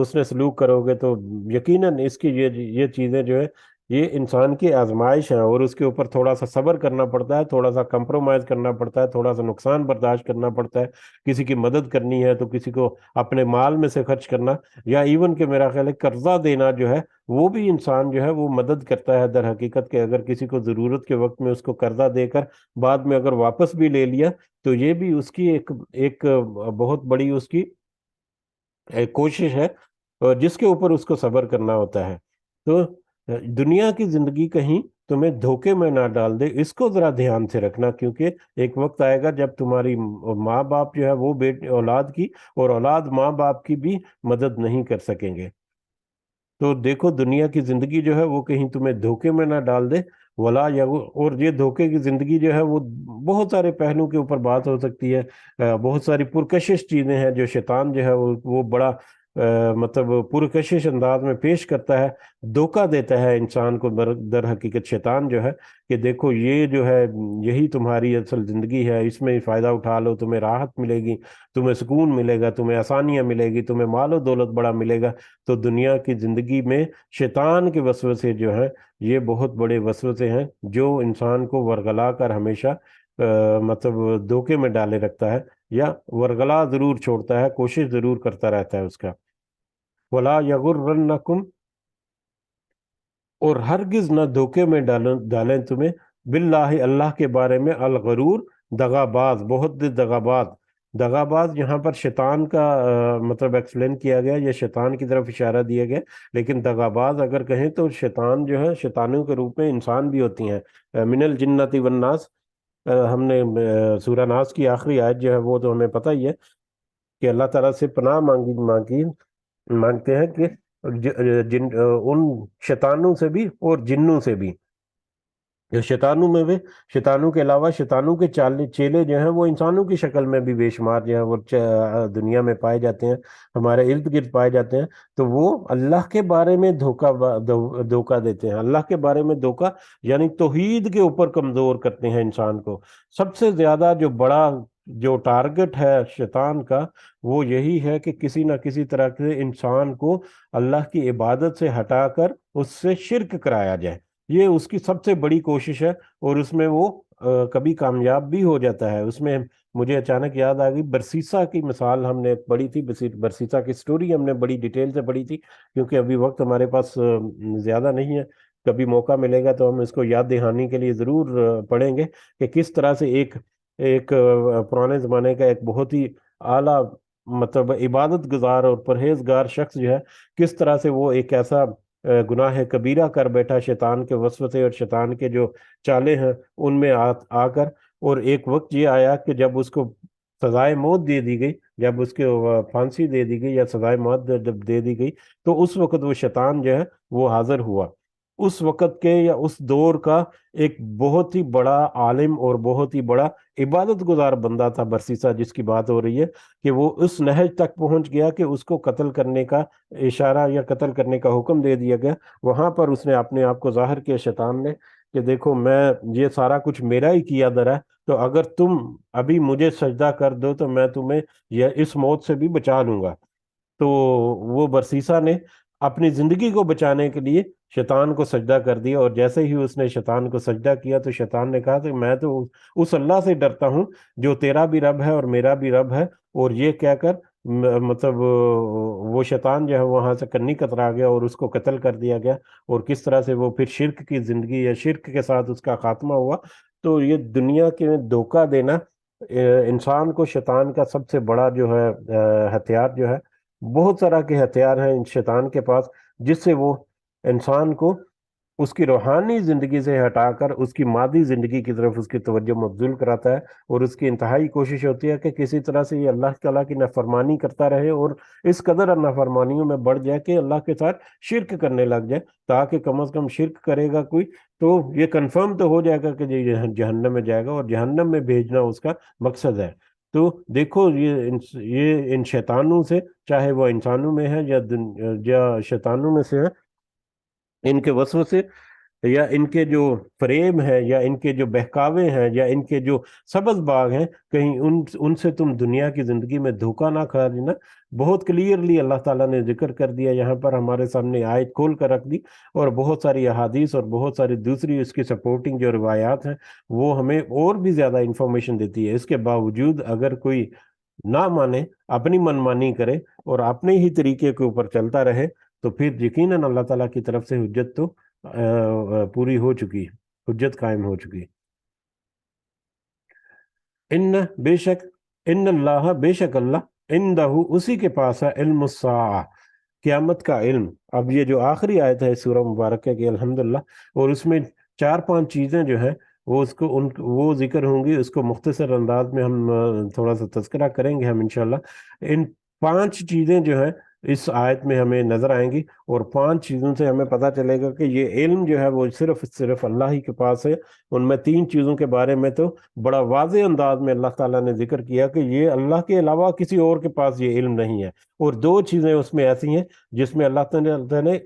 حسن سلوک کرو گے، تو یقیناً اس کی یہ چیزیں جو ہے یہ انسان کی آزمائش ہے، اور اس کے اوپر تھوڑا سا صبر کرنا پڑتا ہے، تھوڑا سا کمپرومائز کرنا پڑتا ہے، تھوڑا سا نقصان برداشت کرنا پڑتا ہے، کسی کی مدد کرنی ہے تو کسی کو اپنے مال میں سے خرچ کرنا، یا ایون کہ میرا خیال ہے قرضہ دینا جو ہے وہ بھی انسان جو ہے وہ مدد کرتا ہے در حقیقت، کہ اگر کسی کو ضرورت کے وقت میں اس کو قرضہ دے کر بعد میں اگر واپس بھی لے لیا تو یہ بھی اس کی ایک بہت بڑی اس کی ایک کوشش ہے، جس کے اوپر اس کو صبر کرنا ہوتا ہے۔ تو دنیا کی زندگی کہیں تمہیں دھوکے میں نہ ڈال دے، اس کو ذرا دھیان سے رکھنا، کیونکہ ایک وقت آئے گا جب تمہاری ماں باپ جو ہے وہ بیٹے اولاد کی، اور اولاد ماں باپ کی بھی مدد نہیں کر سکیں گے۔ تو دیکھو دنیا کی زندگی جو ہے وہ کہیں تمہیں دھوکے میں نہ ڈال دے، ولا یا اور یہ دھوکے کی زندگی جو ہے وہ بہت سارے پہلو کے اوپر بات ہو سکتی ہے، بہت ساری پرکشش چیزیں ہیں جو شیطان جو ہے وہ بڑا مطلب پرکشش انداز میں پیش کرتا ہے، دھوکہ دیتا ہے انسان کو، در حقیقت شیطان جو ہے کہ دیکھو یہ جو ہے یہی تمہاری اصل زندگی ہے، اس میں فائدہ اٹھا لو، تمہیں راحت ملے گی، تمہیں سکون ملے گا، تمہیں آسانیاں ملے گی، تمہیں مال و دولت بڑا ملے گا۔ تو دنیا کی زندگی میں شیطان کے وسوسے جو ہیں یہ بہت بڑے وسوسے ہیں، جو انسان کو ورگلا کر ہمیشہ مطلب دھوکے میں ڈالے رکھتا ہے، یا ورگلا ضرور چھوڑتا ہے، کوشش ضرور کرتا رہتا ہے اس کا۔ وَلَا يَغُرَّنَّكُمْ، اور ہرگز نہ دھوکے میں ڈالیں تمہیں، باللہ اللہ کے بارے میں، الغرور دغا باز، بہت دغا باز۔ دغا باز یہاں پر شیطان کا مطلب ایکسپلین کیا گیا، یا شیطان کی طرف اشارہ دیا گیا، لیکن دغا باز اگر کہیں تو شیطان جو ہے شیطانوں کے روپ میں انسان بھی ہوتی ہیں، من الجنت والناس۔ ہم نے سورہ ناس کی آخری آیت جو ہے وہ تو ہمیں پتہ ہی ہے کہ اللہ تعالیٰ سے پناہ مانگتے ہیں کہ ان شیطانوں سے بھی اور جنوں سے بھی، شیطانوں میں بھی، شیطانوں کے علاوہ شیطانوں کے چیلے جو ہیں وہ انسانوں کی شکل میں بھی بے شمار جو ہیں وہ دنیا میں پائے جاتے ہیں، ہمارے ارد گرد پائے جاتے ہیں۔ تو وہ اللہ کے بارے میں دھوکہ دیتے ہیں، اللہ کے بارے میں دھوکہ یعنی توحید کے اوپر کمزور کرتے ہیں انسان کو۔ سب سے زیادہ جو بڑا جو ٹارگٹ ہے شیطان کا وہ یہی ہے کہ کسی نہ کسی طرح سے انسان کو اللہ کی عبادت سے ہٹا کر اس سے شرک کرایا جائے، یہ اس کی سب سے بڑی کوشش ہے، اور اس میں وہ کبھی کامیاب بھی ہو جاتا ہے۔ اس میں مجھے اچانک یاد آ گئی برسیسا کی مثال ہم نے پڑھی تھی، برسیسا کی سٹوری ہم نے بڑی ڈیٹیل سے پڑھی تھی، کیونکہ ابھی وقت ہمارے پاس زیادہ نہیں ہے، کبھی موقع ملے گا تو ہم اس کو یاد دہانی کے لیے ضرور پڑھیں گے کہ کس طرح سے ایک پرانے زمانے کا ایک بہت ہی اعلیٰ مطلب عبادت گزار اور پرہیزگار شخص جو ہے کس طرح سے وہ ایک ایسا گناہ کبیرہ کر بیٹھا شیطان کے وسوسے اور شیطان کے جو چالے ہیں ان میں آ کر، اور ایک وقت یہ آیا کہ جب اس کو سزائے موت دے دی گئی، جب اس کو پھانسی دے دی گئی یا سزائے موت جب دے دی گئی، تو اس وقت وہ شیطان جو ہے وہ حاضر ہوا، اس وقت کے یا اس دور کا ایک بہت ہی بڑا عالم اور بہت ہی بڑا عبادت گزار بندہ تھا برسیسا، جس کی بات ہو رہی ہے کہ وہ اس نہج تک پہنچ گیا کہ اس کو قتل کرنے کا اشارہ یا قتل کرنے کا حکم دے دیا گیا۔ وہاں پر اس نے اپنے آپ کو ظاہر کیا شیطان نے کہ دیکھو میں یہ سارا کچھ میرا ہی کیا درا ہے، تو اگر تم ابھی مجھے سجدہ کر دو تو میں تمہیں یہ اس موت سے بھی بچا لوں گا۔ تو وہ برسیسا نے اپنی زندگی کو بچانے کے لیے شیطان کو سجدہ کر دیا، اور جیسے ہی اس نے شیطان کو سجدہ کیا تو شیطان نے کہا کہ میں تو اس اللہ سے ڈرتا ہوں جو تیرا بھی رب ہے اور میرا بھی رب ہے، اور یہ کہہ کر مطلب وہ شیطان جو ہے وہاں سے کنی کترا گیا اور اس کو قتل کر دیا گیا، اور کس طرح سے وہ پھر شرک کی زندگی یا شرک کے ساتھ اس کا خاتمہ ہوا۔ تو یہ دنیا کے دھوکہ دینا انسان کو شیطان کا سب سے بڑا جو ہے ہتھیار جو ہے، بہت طرح کے ہتھیار ہیں ان شیطان کے پاس، جس سے وہ انسان کو اس کی روحانی زندگی سے ہٹا کر اس کی مادی زندگی کی طرف اس کی توجہ مبذول کراتا ہے، اور اس کی انتہائی کوشش ہوتی ہے کہ کسی طرح سے یہ اللہ تعالیٰ کی نافرمانی کرتا رہے، اور اس قدر نافرمانیوں میں بڑھ جائے کہ اللہ کے ساتھ شرک کرنے لگ جائے، تاکہ کم از کم شرک کرے گا کوئی تو یہ کنفرم تو ہو جائے گا کہ یہ جہنم میں جائے گا، اور جہنم میں بھیجنا اس کا مقصد ہے۔ تو دیکھو یہ ان شیطانوں سے، چاہے وہ انسانوں میں ہے یا شیطانوں میں سے ہے، ان کے وسوسے یا ان کے جو فریب ہیں یا ان کے جو بہکاوے ہیں یا ان کے جو سبز باغ ہیں، کہیں ان سے تم دنیا کی زندگی میں دھوکہ نہ کھا لینا۔ بہت کلیئرلی اللہ تعالیٰ نے ذکر کر دیا یہاں پر، ہمارے سامنے آیت کھول کر رکھ دی، اور بہت ساری احادیث اور بہت ساری دوسری اس کی سپورٹنگ جو روایات ہیں وہ ہمیں اور بھی زیادہ انفارمیشن دیتی ہے۔ اس کے باوجود اگر کوئی نہ مانے، اپنی منمانی کرے اور اپنے ہی طریقے کے اوپر چلتا رہے، تو پھر یقیناً اللہ تعالیٰ کی طرف سے حجت تو پوری ہو چکی، حجت قائم ہو چکی۔ ان بے شک، ان اللہ بے شک اللہ، عندہ اسی کے پاس ہے، علم الساعہ، قیامت کا علم. اب یہ جو آخری آیت ہے سورہ مبارکہ کی الحمدللہ، اور اس میں 4-5 چیزیں جو ہیں وہ اس کو وہ ذکر ہوں گی. اس کو مختصر انداز میں ہم تھوڑا سا تذکرہ کریں گے ہم انشاءاللہ. ان 5 چیزیں جو ہیں اس آیت میں ہمیں نظر آئیں گی، اور 5 چیزوں سے ہمیں پتہ چلے گا کہ یہ علم جو ہے وہ صرف اللہ ہی کے پاس ہے. ان میں 3 چیزوں کے بارے میں تو بڑا واضح انداز میں اللہ تعالیٰ نے ذکر کیا کہ یہ اللہ کے علاوہ کسی اور کے پاس یہ علم نہیں ہے. اور 2 چیزیں اس میں ایسی ہیں جس میں اللہ تعالیٰ نے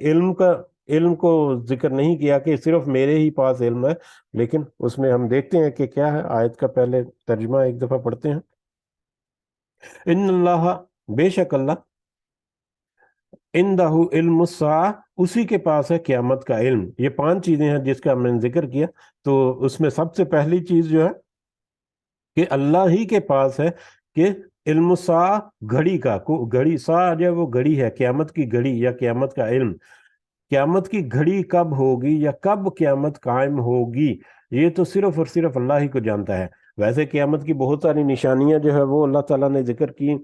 علم کو ذکر نہیں کیا کہ صرف میرے ہی پاس علم ہے، لیکن اس میں ہم دیکھتے ہیں کہ کیا ہے. آیت کا پہلے ترجمہ ایک دفعہ پڑھتے ہیں. ان اللہ، بے شک اللہ، عندہ علم الساعہ، اسی کے پاس ہے قیامت کا علم. یہ 5 چیزیں ہیں جس کا ہم نے ذکر کیا. تو اس میں سب سے پہلی چیز جو ہے کہ اللہ ہی کے پاس ہے کہ علم الساعہ، گھڑی کا، گھڑی سا جو ہے وہ گھڑی ہے، قیامت کی گھڑی یا قیامت کا علم. قیامت کی گھڑی کب ہوگی یا کب قیامت قائم ہوگی، یہ تو صرف اور صرف اللہ ہی کو جانتا ہے. ویسے قیامت کی بہت ساری نشانیاں جو ہے وہ اللہ تعالیٰ نے ذکر کی،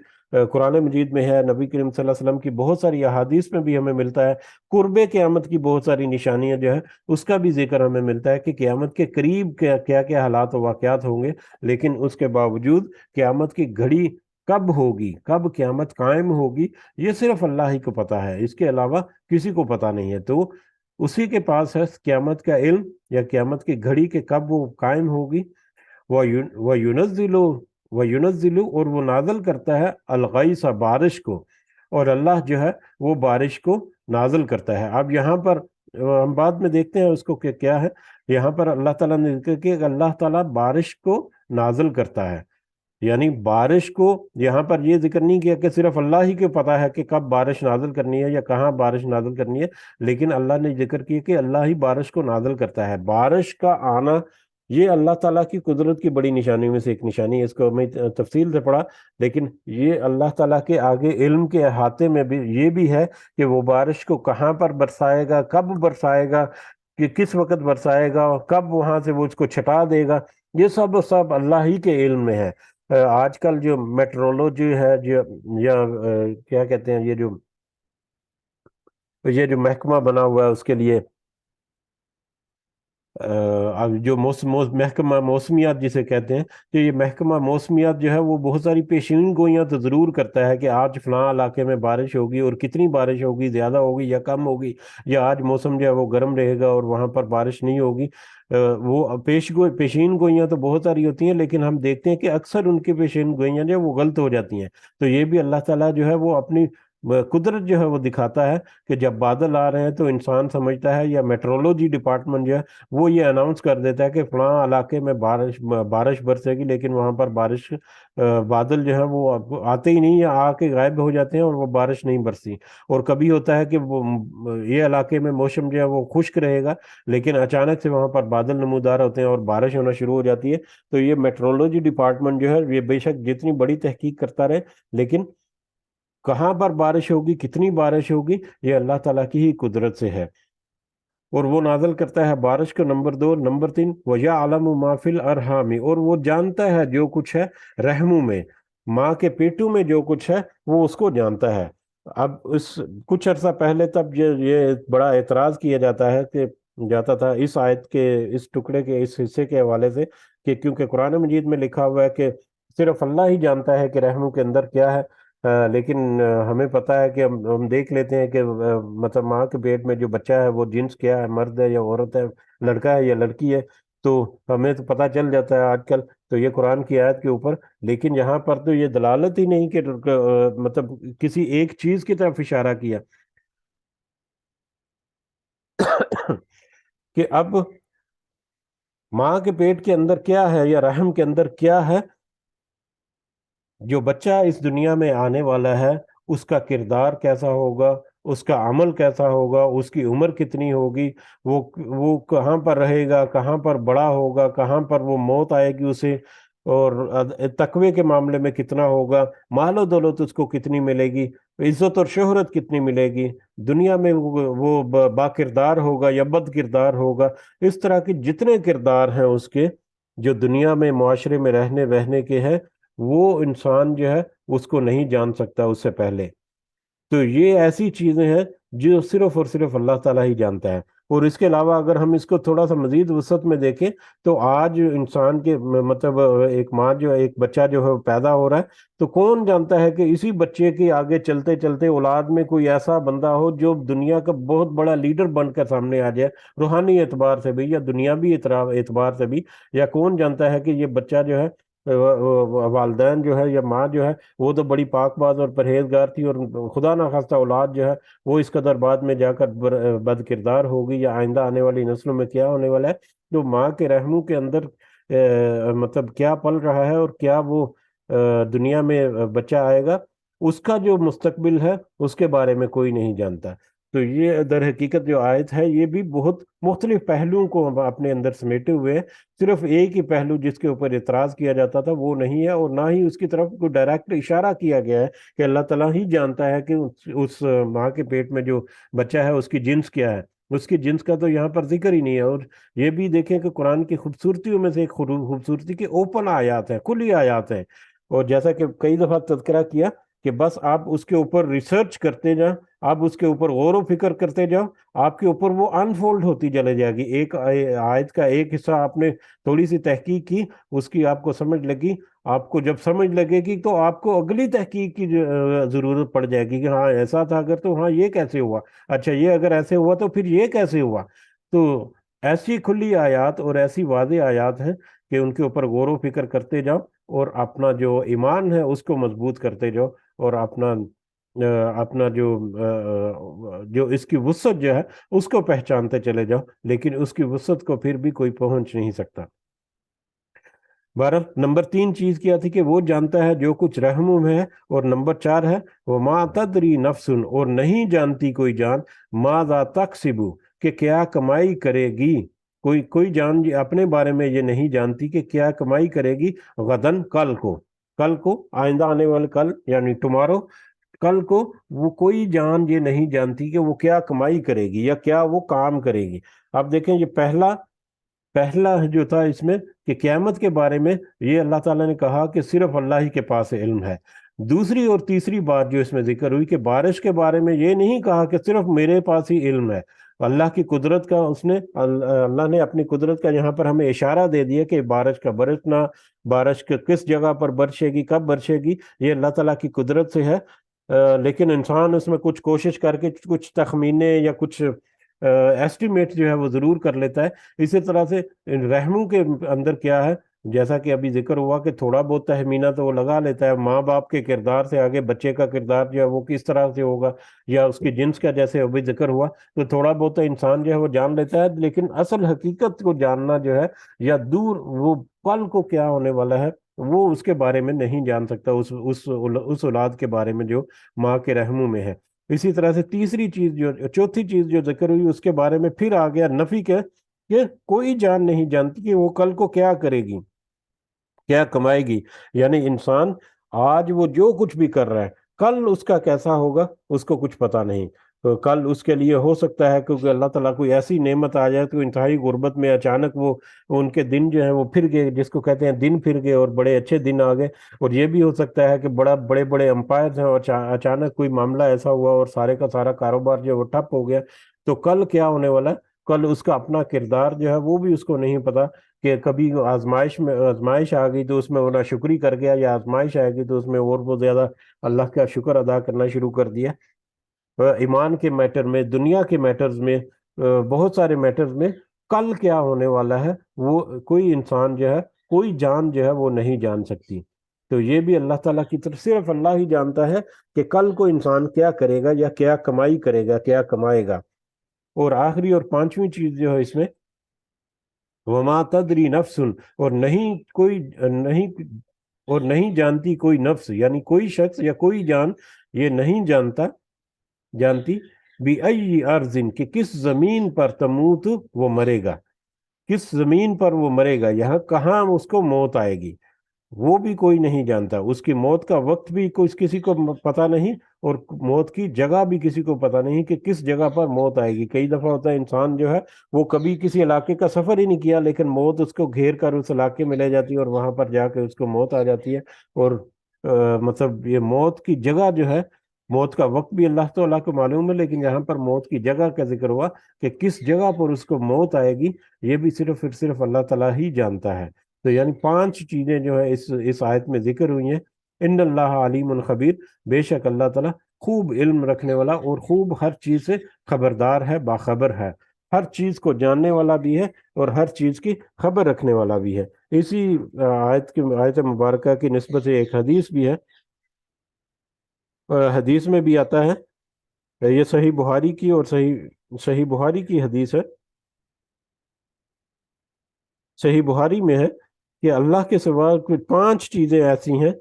قرآن مجید میں ہے، نبی کریم صلی اللہ علیہ وسلم کی بہت ساری احادیث میں بھی ہمیں ملتا ہے. قرب قیامت کی بہت ساری نشانیاں جو ہے اس کا بھی ذکر ہمیں ملتا ہے کہ قیامت کے قریب کیا کیا حالات و واقعات ہوں گے. لیکن اس کے باوجود قیامت کی گھڑی کب ہوگی، کب قیامت قائم ہوگی، یہ صرف اللہ ہی کو پتہ ہے، اس کے علاوہ کسی کو پتہ نہیں ہے. تو اسی کے پاس ہے قیامت کا علم یا قیامت کی گھڑی کہ کب وہ قائم ہوگی. وَيُنَزِّلُ، اور وہ نازل کرتا ہے الغیث، بارش کو، اور اللہ جو ہے وہ بارش کو نازل کرتا ہے. اب یہاں پر ہم بعد میں دیکھتے ہیں اس کو کہ کیا ہے. یہاں پر اللہ تعالیٰ نے ذکر کیا کہ اللہ تعالیٰ بارش کو نازل کرتا ہے. یعنی بارش کو یہاں پر یہ ذکر نہیں کیا کہ صرف اللہ ہی کو پتہ ہے کہ کب بارش نازل کرنی ہے یا کہاں بارش نازل کرنی ہے، لیکن اللہ نے ذکر کیا کہ اللہ ہی بارش کو نازل کرتا ہے. بارش کا آنا یہ اللہ تعالیٰ کی قدرت کی بڑی نشانی میں سے ایک نشانی ہے. اس کو میں تفصیل سے پڑھا، لیکن یہ اللہ تعالیٰ کے آگے علم کے احاطے میں بھی یہ بھی ہے کہ وہ بارش کو کہاں پر برسائے گا، کب برسائے گا، کہ کس وقت برسائے گا، اور کب وہاں سے وہ اس کو چھٹا دے گا. یہ سب اللہ ہی کے علم میں ہے. آج کل جو میٹرولوجی ہے، جو یا کیا کہتے ہیں، یہ جو محکمہ بنا ہوا ہے اس کے لیے، جو محکمہ موسمیات جسے کہتے ہیں، تو یہ محکمہ موسمیات جو ہے وہ بہت ساری پیشین گوئیاں تو ضرور کرتا ہے کہ آج فلاں علاقے میں بارش ہوگی اور کتنی بارش ہوگی، زیادہ ہوگی یا کم ہوگی، یا آج موسم جو ہے وہ گرم رہے گا اور وہاں پر بارش نہیں ہوگی. وہ پیشین گوئیاں تو بہت ساری ہوتی ہیں، لیکن ہم دیکھتے ہیں کہ اکثر ان کی پیشین گوئیاں جو ہے وہ غلط ہو جاتی ہیں. تو یہ بھی اللہ تعالیٰ جو ہے وہ اپنی قدرت جو ہے وہ دکھاتا ہے کہ جب بادل آ رہے ہیں تو انسان سمجھتا ہے، یا میٹرولوجی ڈپارٹمنٹ جو ہے وہ یہ اناؤنس کر دیتا ہے کہ فلاں علاقے میں بارش برسے گی، لیکن وہاں پر بادل جو ہے وہ آتے ہی نہیں، یا آ کے غائب ہو جاتے ہیں اور وہ بارش نہیں برسی. اور کبھی ہوتا ہے کہ یہ علاقے میں موسم جو ہے وہ خشک رہے گا، لیکن اچانک سے وہاں پر بادل نمودار ہوتے ہیں اور بارش ہونا شروع ہو جاتی ہے. تو یہ میٹرولوجی ڈپارٹمنٹ جو ہے یہ بے شک جتنی بڑی تحقیق کرتا رہے، لیکن کہاں پر بارش ہوگی، کتنی بارش ہوگی، یہ اللہ تعالیٰ کی ہی قدرت سے ہے. اور وہ نازل کرتا ہے بارش کو. نمبر 2. نمبر 3، وَيَعْلَمُ مَا فِي الْأَرْحَامِ، اور وہ جانتا ہے جو کچھ ہے رحموں میں، ماں کے پیٹوں میں جو کچھ ہے وہ اس کو جانتا ہے. اب کچھ عرصہ پہلے تب یہ بڑا اعتراض کیا جاتا تھا اس آیت کے اس ٹکڑے کے اس حصے کے حوالے سے، کہ کیونکہ قرآن مجید میں لکھا ہوا ہے کہ صرف اللہ ہی جانتا ہے کہ رحموں کے اندر کیا ہے. لیکن ہمیں پتہ ہے کہ ہم دیکھ لیتے ہیں کہ مطلب ماں کے پیٹ میں جو بچہ ہے وہ جنس کیا ہے، مرد ہے یا عورت ہے، لڑکا ہے یا لڑکی ہے، تو ہمیں تو پتہ چل جاتا ہے آج کل. تو یہ قرآن کی آیت کے اوپر، لیکن یہاں پر تو یہ دلالت ہی نہیں کہ مطلب کسی ایک چیز کی طرف اشارہ کیا کہ اب ماں کے پیٹ کے اندر کیا ہے یا رحم کے اندر کیا ہے، جو بچہ اس دنیا میں آنے والا ہے اس کا کردار کیسا ہوگا، اس کا عمل کیسا ہوگا، اس کی عمر کتنی ہوگی، وہ کہاں پر رہے گا، کہاں پر بڑا ہوگا، کہاں پر وہ موت آئے گی اسے، اور تقوی کے معاملے میں کتنا ہوگا، مال و دولت اس کو کتنی ملے گی، عزت اور شہرت کتنی ملے گی، دنیا میں وہ با کردار ہوگا یا بد کردار ہوگا. اس طرح کے جتنے کردار ہیں اس کے، جو دنیا میں معاشرے میں رہنے بہنے کے ہیں، وہ انسان جو ہے اس کو نہیں جان سکتا اس سے پہلے. تو یہ ایسی چیزیں ہیں جو صرف اور صرف اللہ تعالیٰ ہی جانتا ہے۔ اور اس کے علاوہ اگر ہم اس کو تھوڑا سا مزید وسعت میں دیکھیں تو آج انسان کے مطلب ایک ماں جو ایک بچہ جو ہے پیدا ہو رہا ہے، تو کون جانتا ہے کہ اسی بچے کے آگے چلتے چلتے اولاد میں کوئی ایسا بندہ ہو جو دنیا کا بہت بڑا لیڈر بن کر سامنے آ جائے، روحانی اعتبار سے بھی یا دنیاوی اعتبار سے بھی۔ یا کون جانتا ہے کہ یہ بچہ جو ہے والدین جو ہے یا ماں جو ہے وہ تو بڑی پاک باز اور پرہیزگار تھی، اور خدا نخواستہ اولاد جو ہے وہ اس قدر بعد میں جا کر بد کردار ہوگی، یا آئندہ آنے والی نسلوں میں کیا ہونے والا ہے۔ تو ماں کے رحموں کے اندر مطلب کیا پل رہا ہے اور کیا وہ دنیا میں بچہ آئے گا، اس کا جو مستقبل ہے اس کے بارے میں کوئی نہیں جانتا۔ تو یہ در حقیقت جو آیت ہے یہ بھی بہت مختلف پہلوؤں کو اپنے اندر سمیٹے ہوئے ہے۔ صرف ایک ہی پہلو جس کے اوپر اعتراض کیا جاتا تھا وہ نہیں ہے، اور نہ ہی اس کی طرف کوئی ڈائریکٹ اشارہ کیا گیا ہے کہ اللہ تعالیٰ ہی جانتا ہے کہ اس ماں کے پیٹ میں جو بچہ ہے اس کی جنس کیا ہے۔ اس کی جنس کا تو یہاں پر ذکر ہی نہیں ہے۔ اور یہ بھی دیکھیں کہ قرآن کی خوبصورتیوں میں سے ایک خوبصورتی کے اوپن آیات ہیں، کھلی آیات ہیں، اور جیسا کہ کئی دفعہ تذکرہ کیا کہ بس آپ اس کے اوپر ریسرچ کرتے جائیں، آپ اس کے اوپر غور و فکر کرتے جاؤ، آپ کے اوپر وہ انفولڈ ہوتی چلے جائے گی۔ ایک آیت کا ایک حصہ آپ نے تھوڑی سی تحقیق کی، اس کی آپ کو سمجھ لگی، آپ کو جب سمجھ لگے گی تو آپ کو اگلی تحقیق کی ضرورت پڑ جائے گی کہ ہاں ایسا تھا اگر، تو ہاں یہ کیسے ہوا، اچھا یہ اگر ایسے ہوا تو پھر یہ کیسے ہوا۔ تو ایسی کھلی آیات اور ایسی واضح آیات ہیں کہ ان کے اوپر غور و فکر کرتے جاؤ، اور اپنا جو ایمان ہے اس کو مضبوط کرتے جاؤ، اور اپنا جو اس کی وسعت جو ہے اس کو پہچانتے چلے جاؤ، لیکن اس کی وسعت کو پھر بھی کوئی پہنچ نہیں سکتا۔ بہرحال نمبر 3 چیز کیا تھی کہ وہ جانتا ہے جو کچھ رحموں میں ہے، اور نمبر 4 ہے وَمَا تَدْرِي نَفْسٌ، اور نہیں جانتی کوئی جان مَاذَا تَكْسِبُ، کہ کیا کمائی کرے گی۔ کوئی جان اپنے بارے میں یہ نہیں جانتی کہ کیا کمائی کرے گی غدن، کل کو آئندہ آنے والے کل یعنی ٹمارو، کل کو وہ کوئی جان یہ نہیں جانتی کہ وہ کیا کمائی کرے گی یا کیا وہ کام کرے گی۔ اب دیکھیں یہ پہلا جو تھا اس میں کہ قیامت کے بارے میں یہ اللہ تعالیٰ نے کہا کہ صرف اللہ ہی کے پاس علم ہے۔ دوسری اور تیسری بات جو اس میں ذکر ہوئی کہ بارش کے بارے میں یہ نہیں کہا کہ صرف میرے پاس ہی علم ہے، اللہ کی قدرت کا اللہ نے اپنی قدرت کا یہاں پر ہمیں اشارہ دے دیا کہ بارش کا برسنا، بارش کس جگہ پر برسے گی، کب برسے گی، یہ اللہ تعالیٰ کی قدرت سے ہے۔ لیکن انسان اس میں کچھ کوشش کر کے کچھ تخمینے یا کچھ ایسٹیمیٹ جو ہے وہ ضرور کر لیتا ہے۔ اسی طرح سے رحموں کے اندر کیا ہے، جیسا کہ ابھی ذکر ہوا کہ تھوڑا بہت تخمینہ تو وہ لگا لیتا ہے، ماں باپ کے کردار سے آگے بچے کا کردار جو ہے وہ کس طرح سے ہوگا، یا اس کی جنس کا جیسے ابھی ذکر ہوا، تو تھوڑا بہت انسان جو ہے وہ جان لیتا ہے، لیکن اصل حقیقت کو جاننا جو ہے یا دور وہ کل کو کیا ہونے والا ہے وہ اس کے بارے میں نہیں جان سکتا، اس اولاد کے بارے میں جو ماں کے رحموں میں ہے۔ اسی طرح سے چوتھی چیز جو ذکر ہوئی اس کے بارے میں پھر آ گیا نفی کہ کوئی جان نہیں جانتی کہ وہ کل کو کیا کرے گی، کیا کمائے گی۔ یعنی انسان آج وہ جو کچھ بھی کر رہا ہے کل اس کا کیسا ہوگا اس کو کچھ پتا نہیں۔ تو کل اس کے لیے ہو سکتا ہے کیونکہ اللہ تعالیٰ کوئی ایسی نعمت آ جائے تو انتہائی غربت میں اچانک وہ ان کے دن جو ہیں وہ پھر گئے، جس کو کہتے ہیں دن پھر گئے، اور بڑے اچھے دن آ گئے۔ اور یہ بھی ہو سکتا ہے کہ بڑے بڑے امپائر ہیں اور اچانک کوئی معاملہ ایسا ہوا اور سارے کا سارا کاروبار جو ہے وہ ٹھپ ہو گیا۔ تو کل کیا ہونے والا ہے، کل اس کا اپنا کردار جو ہے وہ بھی اس کو نہیں پتا، کہ کبھی آزمائش آ گئی تو اس میں وہ ناشکری کر گیا، یا آزمائش آئے گی تو اس میں اور بہت زیادہ اللہ کا شکر ادا کرنا شروع کر دیا۔ ایمان کے میٹر میں، دنیا کے میٹرز میں، بہت سارے میٹرز میں کل کیا ہونے والا ہے وہ کوئی انسان جو ہے، کوئی جان جو ہے وہ نہیں جان سکتی۔ تو یہ بھی اللہ تعالیٰ کی طرف صرف اللہ ہی جانتا ہے کہ کل کو انسان کیا کرے گا یا کیا کمائی کرے گا، کیا کمائے گا۔ اور آخری اور پانچویں چیز جو ہے اس میں وما تدری نفس، اور نہیں جانتی کوئی نفس، یعنی کوئی شخص یا کوئی جان یہ نہیں جانتی بِأَيِّ أَرْضٍ، کہ کس زمین پر تموت وہ مرے گا، کس زمین پر وہ مرے گا، یہاں کہاں اس کو موت آئے گی وہ بھی کوئی نہیں جانتا۔ اس کی موت کا وقت بھی کسی کو پتہ نہیں، اور موت کی جگہ بھی کسی کو پتہ نہیں کہ کس جگہ پر موت آئے گی۔ کئی دفعہ ہوتا ہے انسان جو ہے وہ کبھی کسی علاقے کا سفر ہی نہیں کیا، لیکن موت اس کو گھیر کر اس علاقے میں لے جاتی ہے اور وہاں پر جا کے اس کو موت آ جاتی ہے۔ اور مطلب یہ موت کی جگہ جو ہے موت کا وقت بھی اللہ تعالیٰ کو معلوم ہے، لیکن یہاں پر موت کی جگہ کا ذکر ہوا کہ کس جگہ پر اس کو موت آئے گی، یہ بھی صرف اللہ تعالیٰ ہی جانتا ہے۔ تو یعنی 5 چیزیں جو ہے اس آیت میں ذکر ہوئی ہیں۔ ان اللہ علیم خبیر، بے شک اللہ تعالیٰ خوب علم رکھنے والا اور خوب ہر چیز سے خبردار ہے، باخبر ہے، ہر چیز کو جاننے والا بھی ہے اور ہر چیز کی خبر رکھنے والا بھی ہے۔ اسی آیت مبارکہ کی نسبت سے ایک حدیث بھی ہے، حدیث میں بھی آتا ہے، یہ صحیح بخاری کی اور صحیح بخاری کی حدیث ہے، صحیح بخاری میں ہے کہ اللہ کے سوا کوئی 5 چیزیں ایسی ہیں،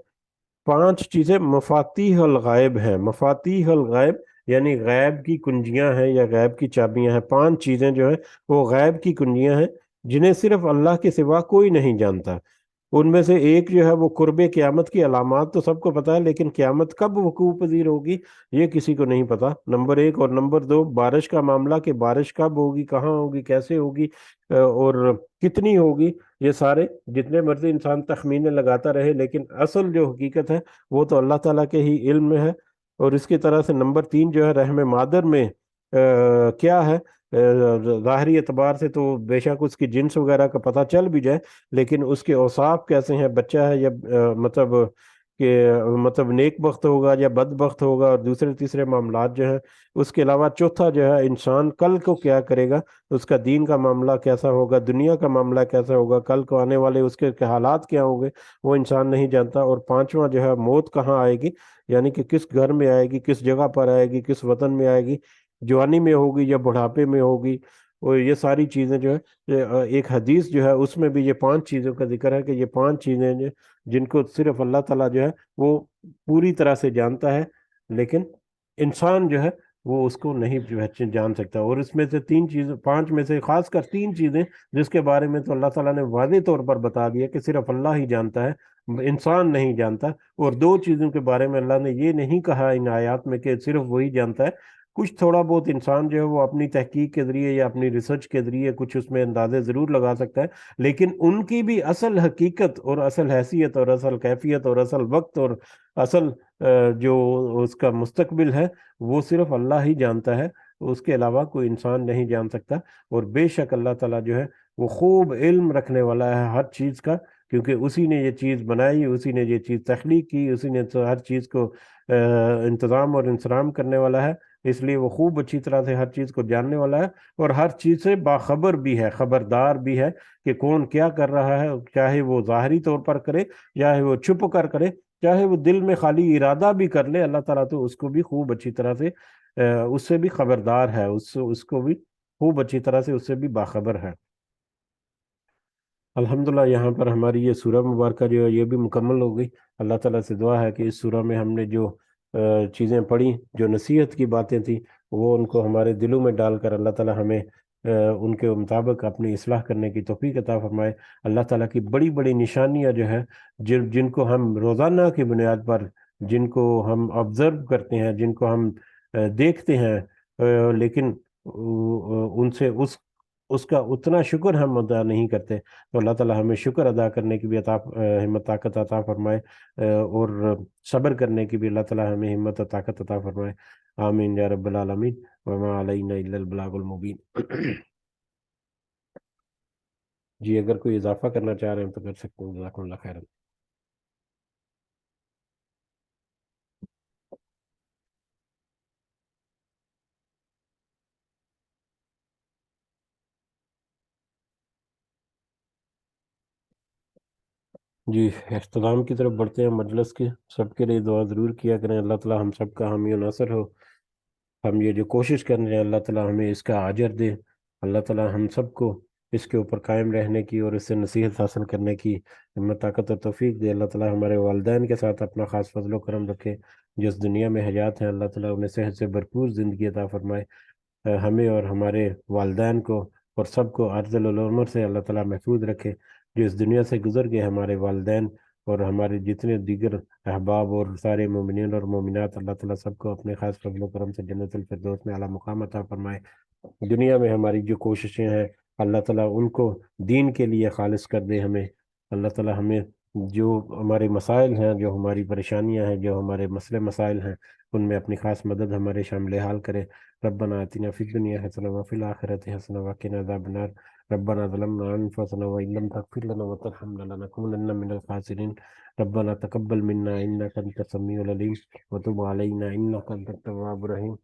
5 چیزیں مفاتیح الغائب ہیں۔ مفاتیح الغائب یعنی غیب کی کنجیاں ہیں یا غیب کی چابیاں ہیں۔ 5 چیزیں جو ہیں وہ غیب کی کنجیاں ہیں جنہیں صرف اللہ کے سوا کوئی نہیں جانتا۔ ان میں سے ایک جو ہے وہ قرب قیامت کی علامات تو سب کو پتا ہے، لیکن قیامت کب وقوع پذیر ہوگی یہ کسی کو نہیں پتا، نمبر 1۔ اور نمبر 2 بارش کا معاملہ، کہ بارش کب ہوگی، کہاں ہوگی، کیسے ہوگی، اور کتنی ہوگی۔ یہ سارے جتنے مرضی انسان تخمینے لگاتا رہے، لیکن اصل جو حقیقت ہے وہ تو اللہ تعالیٰ کے ہی علم میں ہے۔ اور اس کی طرح سے نمبر 3 جو ہے رحم مادر میں کیا ہے، ظاہری اعتبار سے تو بے شک اس کی جنس وغیرہ کا پتہ چل بھی جائے، لیکن اس کے اوصاف کیسے ہیں، بچہ ہے یا مطلب نیک بخت ہوگا یا بد بخت ہوگا، اور دوسرے تیسرے معاملات جو ہیں۔ اس کے علاوہ چوتھا جو ہے انسان کل کو کیا کرے گا، اس کا دین کا معاملہ کیسا ہوگا، دنیا کا معاملہ کیسا ہوگا، کل کو آنے والے اس کے حالات کیا ہوں گے، وہ انسان نہیں جانتا۔ اور 5واں جو ہے موت کہاں آئے گی، یعنی کہ کس گھر میں آئے گی، کس جگہ پر آئے گی، کس وطن میں آئے گی، جوانی میں ہوگی یا بڑھاپے میں ہوگی۔ اور یہ ساری چیزیں جو ہے ایک حدیث جو ہے اس میں بھی یہ 5 چیزوں کا ذکر ہے کہ یہ 5 چیزیں جن کو صرف اللہ تعالیٰ جو ہے وہ پوری طرح سے جانتا ہے، لیکن انسان جو ہے وہ اس کو نہیں جو ہے جان سکتا۔ اور اس میں سے 3 چیزیں، 5 میں سے خاص کر 3 چیزیں جس کے بارے میں تو اللہ تعالیٰ نے واضح طور پر بتا دیا کہ صرف اللہ ہی جانتا ہے، انسان نہیں جانتا۔ اور 2 چیزوں کے بارے میں اللہ نے یہ نہیں کہا ان آیات میں کہ صرف وہی جانتا ہے، کچھ تھوڑا بہت انسان جو ہے وہ اپنی تحقیق کے ذریعے یا اپنی ریسرچ کے ذریعے کچھ اس میں اندازے ضرور لگا سکتا ہے، لیکن ان کی بھی اصل حقیقت اور اصل حیثیت اور اصل کیفیت اور اصل وقت اور اصل جو اس کا مستقبل ہے وہ صرف اللہ ہی جانتا ہے، اس کے علاوہ کوئی انسان نہیں جان سکتا۔ اور بے شک اللہ تعالیٰ جو ہے وہ خوب علم رکھنے والا ہے ہر چیز کا، کیونکہ اسی نے یہ چیز بنائی، اسی نے یہ چیز تخلیق کی، اسی نے ہر چیز کو انتظام اور انصرام کرنے والا ہے، اس لیے وہ خوب اچھی طرح سے ہر چیز کو جاننے والا ہے اور ہر چیز سے باخبر بھی ہے، خبردار بھی ہے کہ کون کیا کر رہا ہے، چاہے وہ ظاہری طور پر کرے، چاہے وہ چھپ کر کرے، چاہے وہ دل میں خالی ارادہ بھی کر لے، اللہ تعالیٰ تو اس کو بھی خوب اچھی طرح سے اس سے بھی خبردار ہے، اس کو بھی خوب اچھی طرح سے اس سے بھی باخبر ہے۔ الحمدللہ یہاں پر ہماری یہ سورہ مبارکہ جو ہے یہ بھی مکمل ہو گئی۔ اللہ تعالیٰ سے دعا ہے کہ اس سورہ میں ہم نے جو چیزیں پڑھی، جو نصیحت کی باتیں تھیں، وہ ان کو ہمارے دلوں میں ڈال کر اللہ تعالیٰ ہمیں ان کے مطابق اپنی اصلاح کرنے کی توفیق عطا فرمائے۔ اللہ تعالیٰ کی بڑی بڑی نشانیاں جو ہے جن کو ہم روزانہ کی بنیاد پر، جن کو ہم آبزرو کرتے ہیں، جن کو ہم دیکھتے ہیں، لیکن ان سے اس کا اتنا شکر ہم ادا نہیں کرتے، تو اللہ تعالیٰ ہمیں شکر ادا کرنے کی بھی ہمت طاقت عطا فرمائے، اور صبر کرنے کی بھی اللہ تعالیٰ ہمیں ہمت اور طاقت عطا فرمائے۔ آمین یا رب العالمین، وما علینا الا البلاغ المبین۔ جی اگر کوئی اضافہ کرنا چاہ رہے ہیں تو کر سکتے ہیں، جزاکم اللہ خیرا۔ جی اختتام کی طرف بڑھتے ہیں مجلس کے۔ سب کے لیے دعا ضرور کیا کریں، اللہ تعالیٰ ہم سب کا حامی و ناصر ہو۔ ہم یہ جو کوشش کر رہے ہیں اللہ تعالیٰ ہمیں اس کا اجر دے، اللہ تعالیٰ ہم سب کو اس کے اوپر قائم رہنے کی اور اس سے نصیحت حاصل کرنے کی ہمت طاقت و توفیق دے۔ اللہ تعالیٰ ہمارے والدین کے ساتھ اپنا خاص فضل و کرم رکھے، جس دنیا میں حیات ہیں اللہ تعالیٰ انہیں صحت سے بھرپور زندگی عطا فرمائے، ہمیں اور ہمارے والدین کو اور سب کو ارذل العمر سے اللہ تعالیٰ محفوظ رکھے۔ جو اس دنیا سے گزر گئے ہمارے والدین اور ہمارے جتنے دیگر احباب اور سارے مومنین اور مومنات، اللہ تعالیٰ سب کو اپنے خاص فضل و کرم سے جنت الفردوس میں اعلیٰ مقام عطا فرمائے۔ دنیا میں ہماری جو کوششیں ہیں اللہ تعالیٰ ان کو دین کے لیے خالص کر دے ہمیں، اللہ تعالیٰ ہمیں جو ہمارے مسائل ہیں، جو ہماری پریشانیاں ہیں، جو ہمارے مسئلے مسائل ہیں، ان میں اپنی خاص مدد ہمارے شامل حال کرے۔ ربنا آتنا فی الدنیا حسنہ وفی الآخرۃ حسنہ وقنا عذاب النار۔ ربنا ظلمنا انفسنا وان لم تغفر لنا وترحمنا لنكونن من الخاسرین۔ ربنا تقبل منا انك انت السميع العليم وتب علينا انك انت التواب الرحيم۔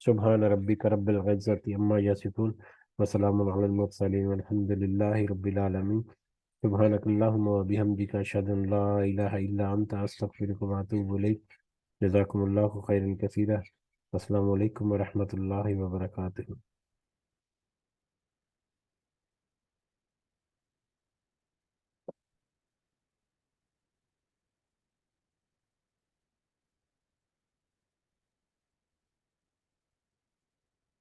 سبحان ربك رب العزة عما يصفون وسلام على المرسلين والحمد لله رب العالمين۔ سبحانك اللهم وبحمدك أشهد أن لا إله إلا أنت أستغفرك وأتوب إليك۔ جزاكم الله خيرا كثيرا۔ السلام علیکم ورحمۃ اللہ وبرکاتہ۔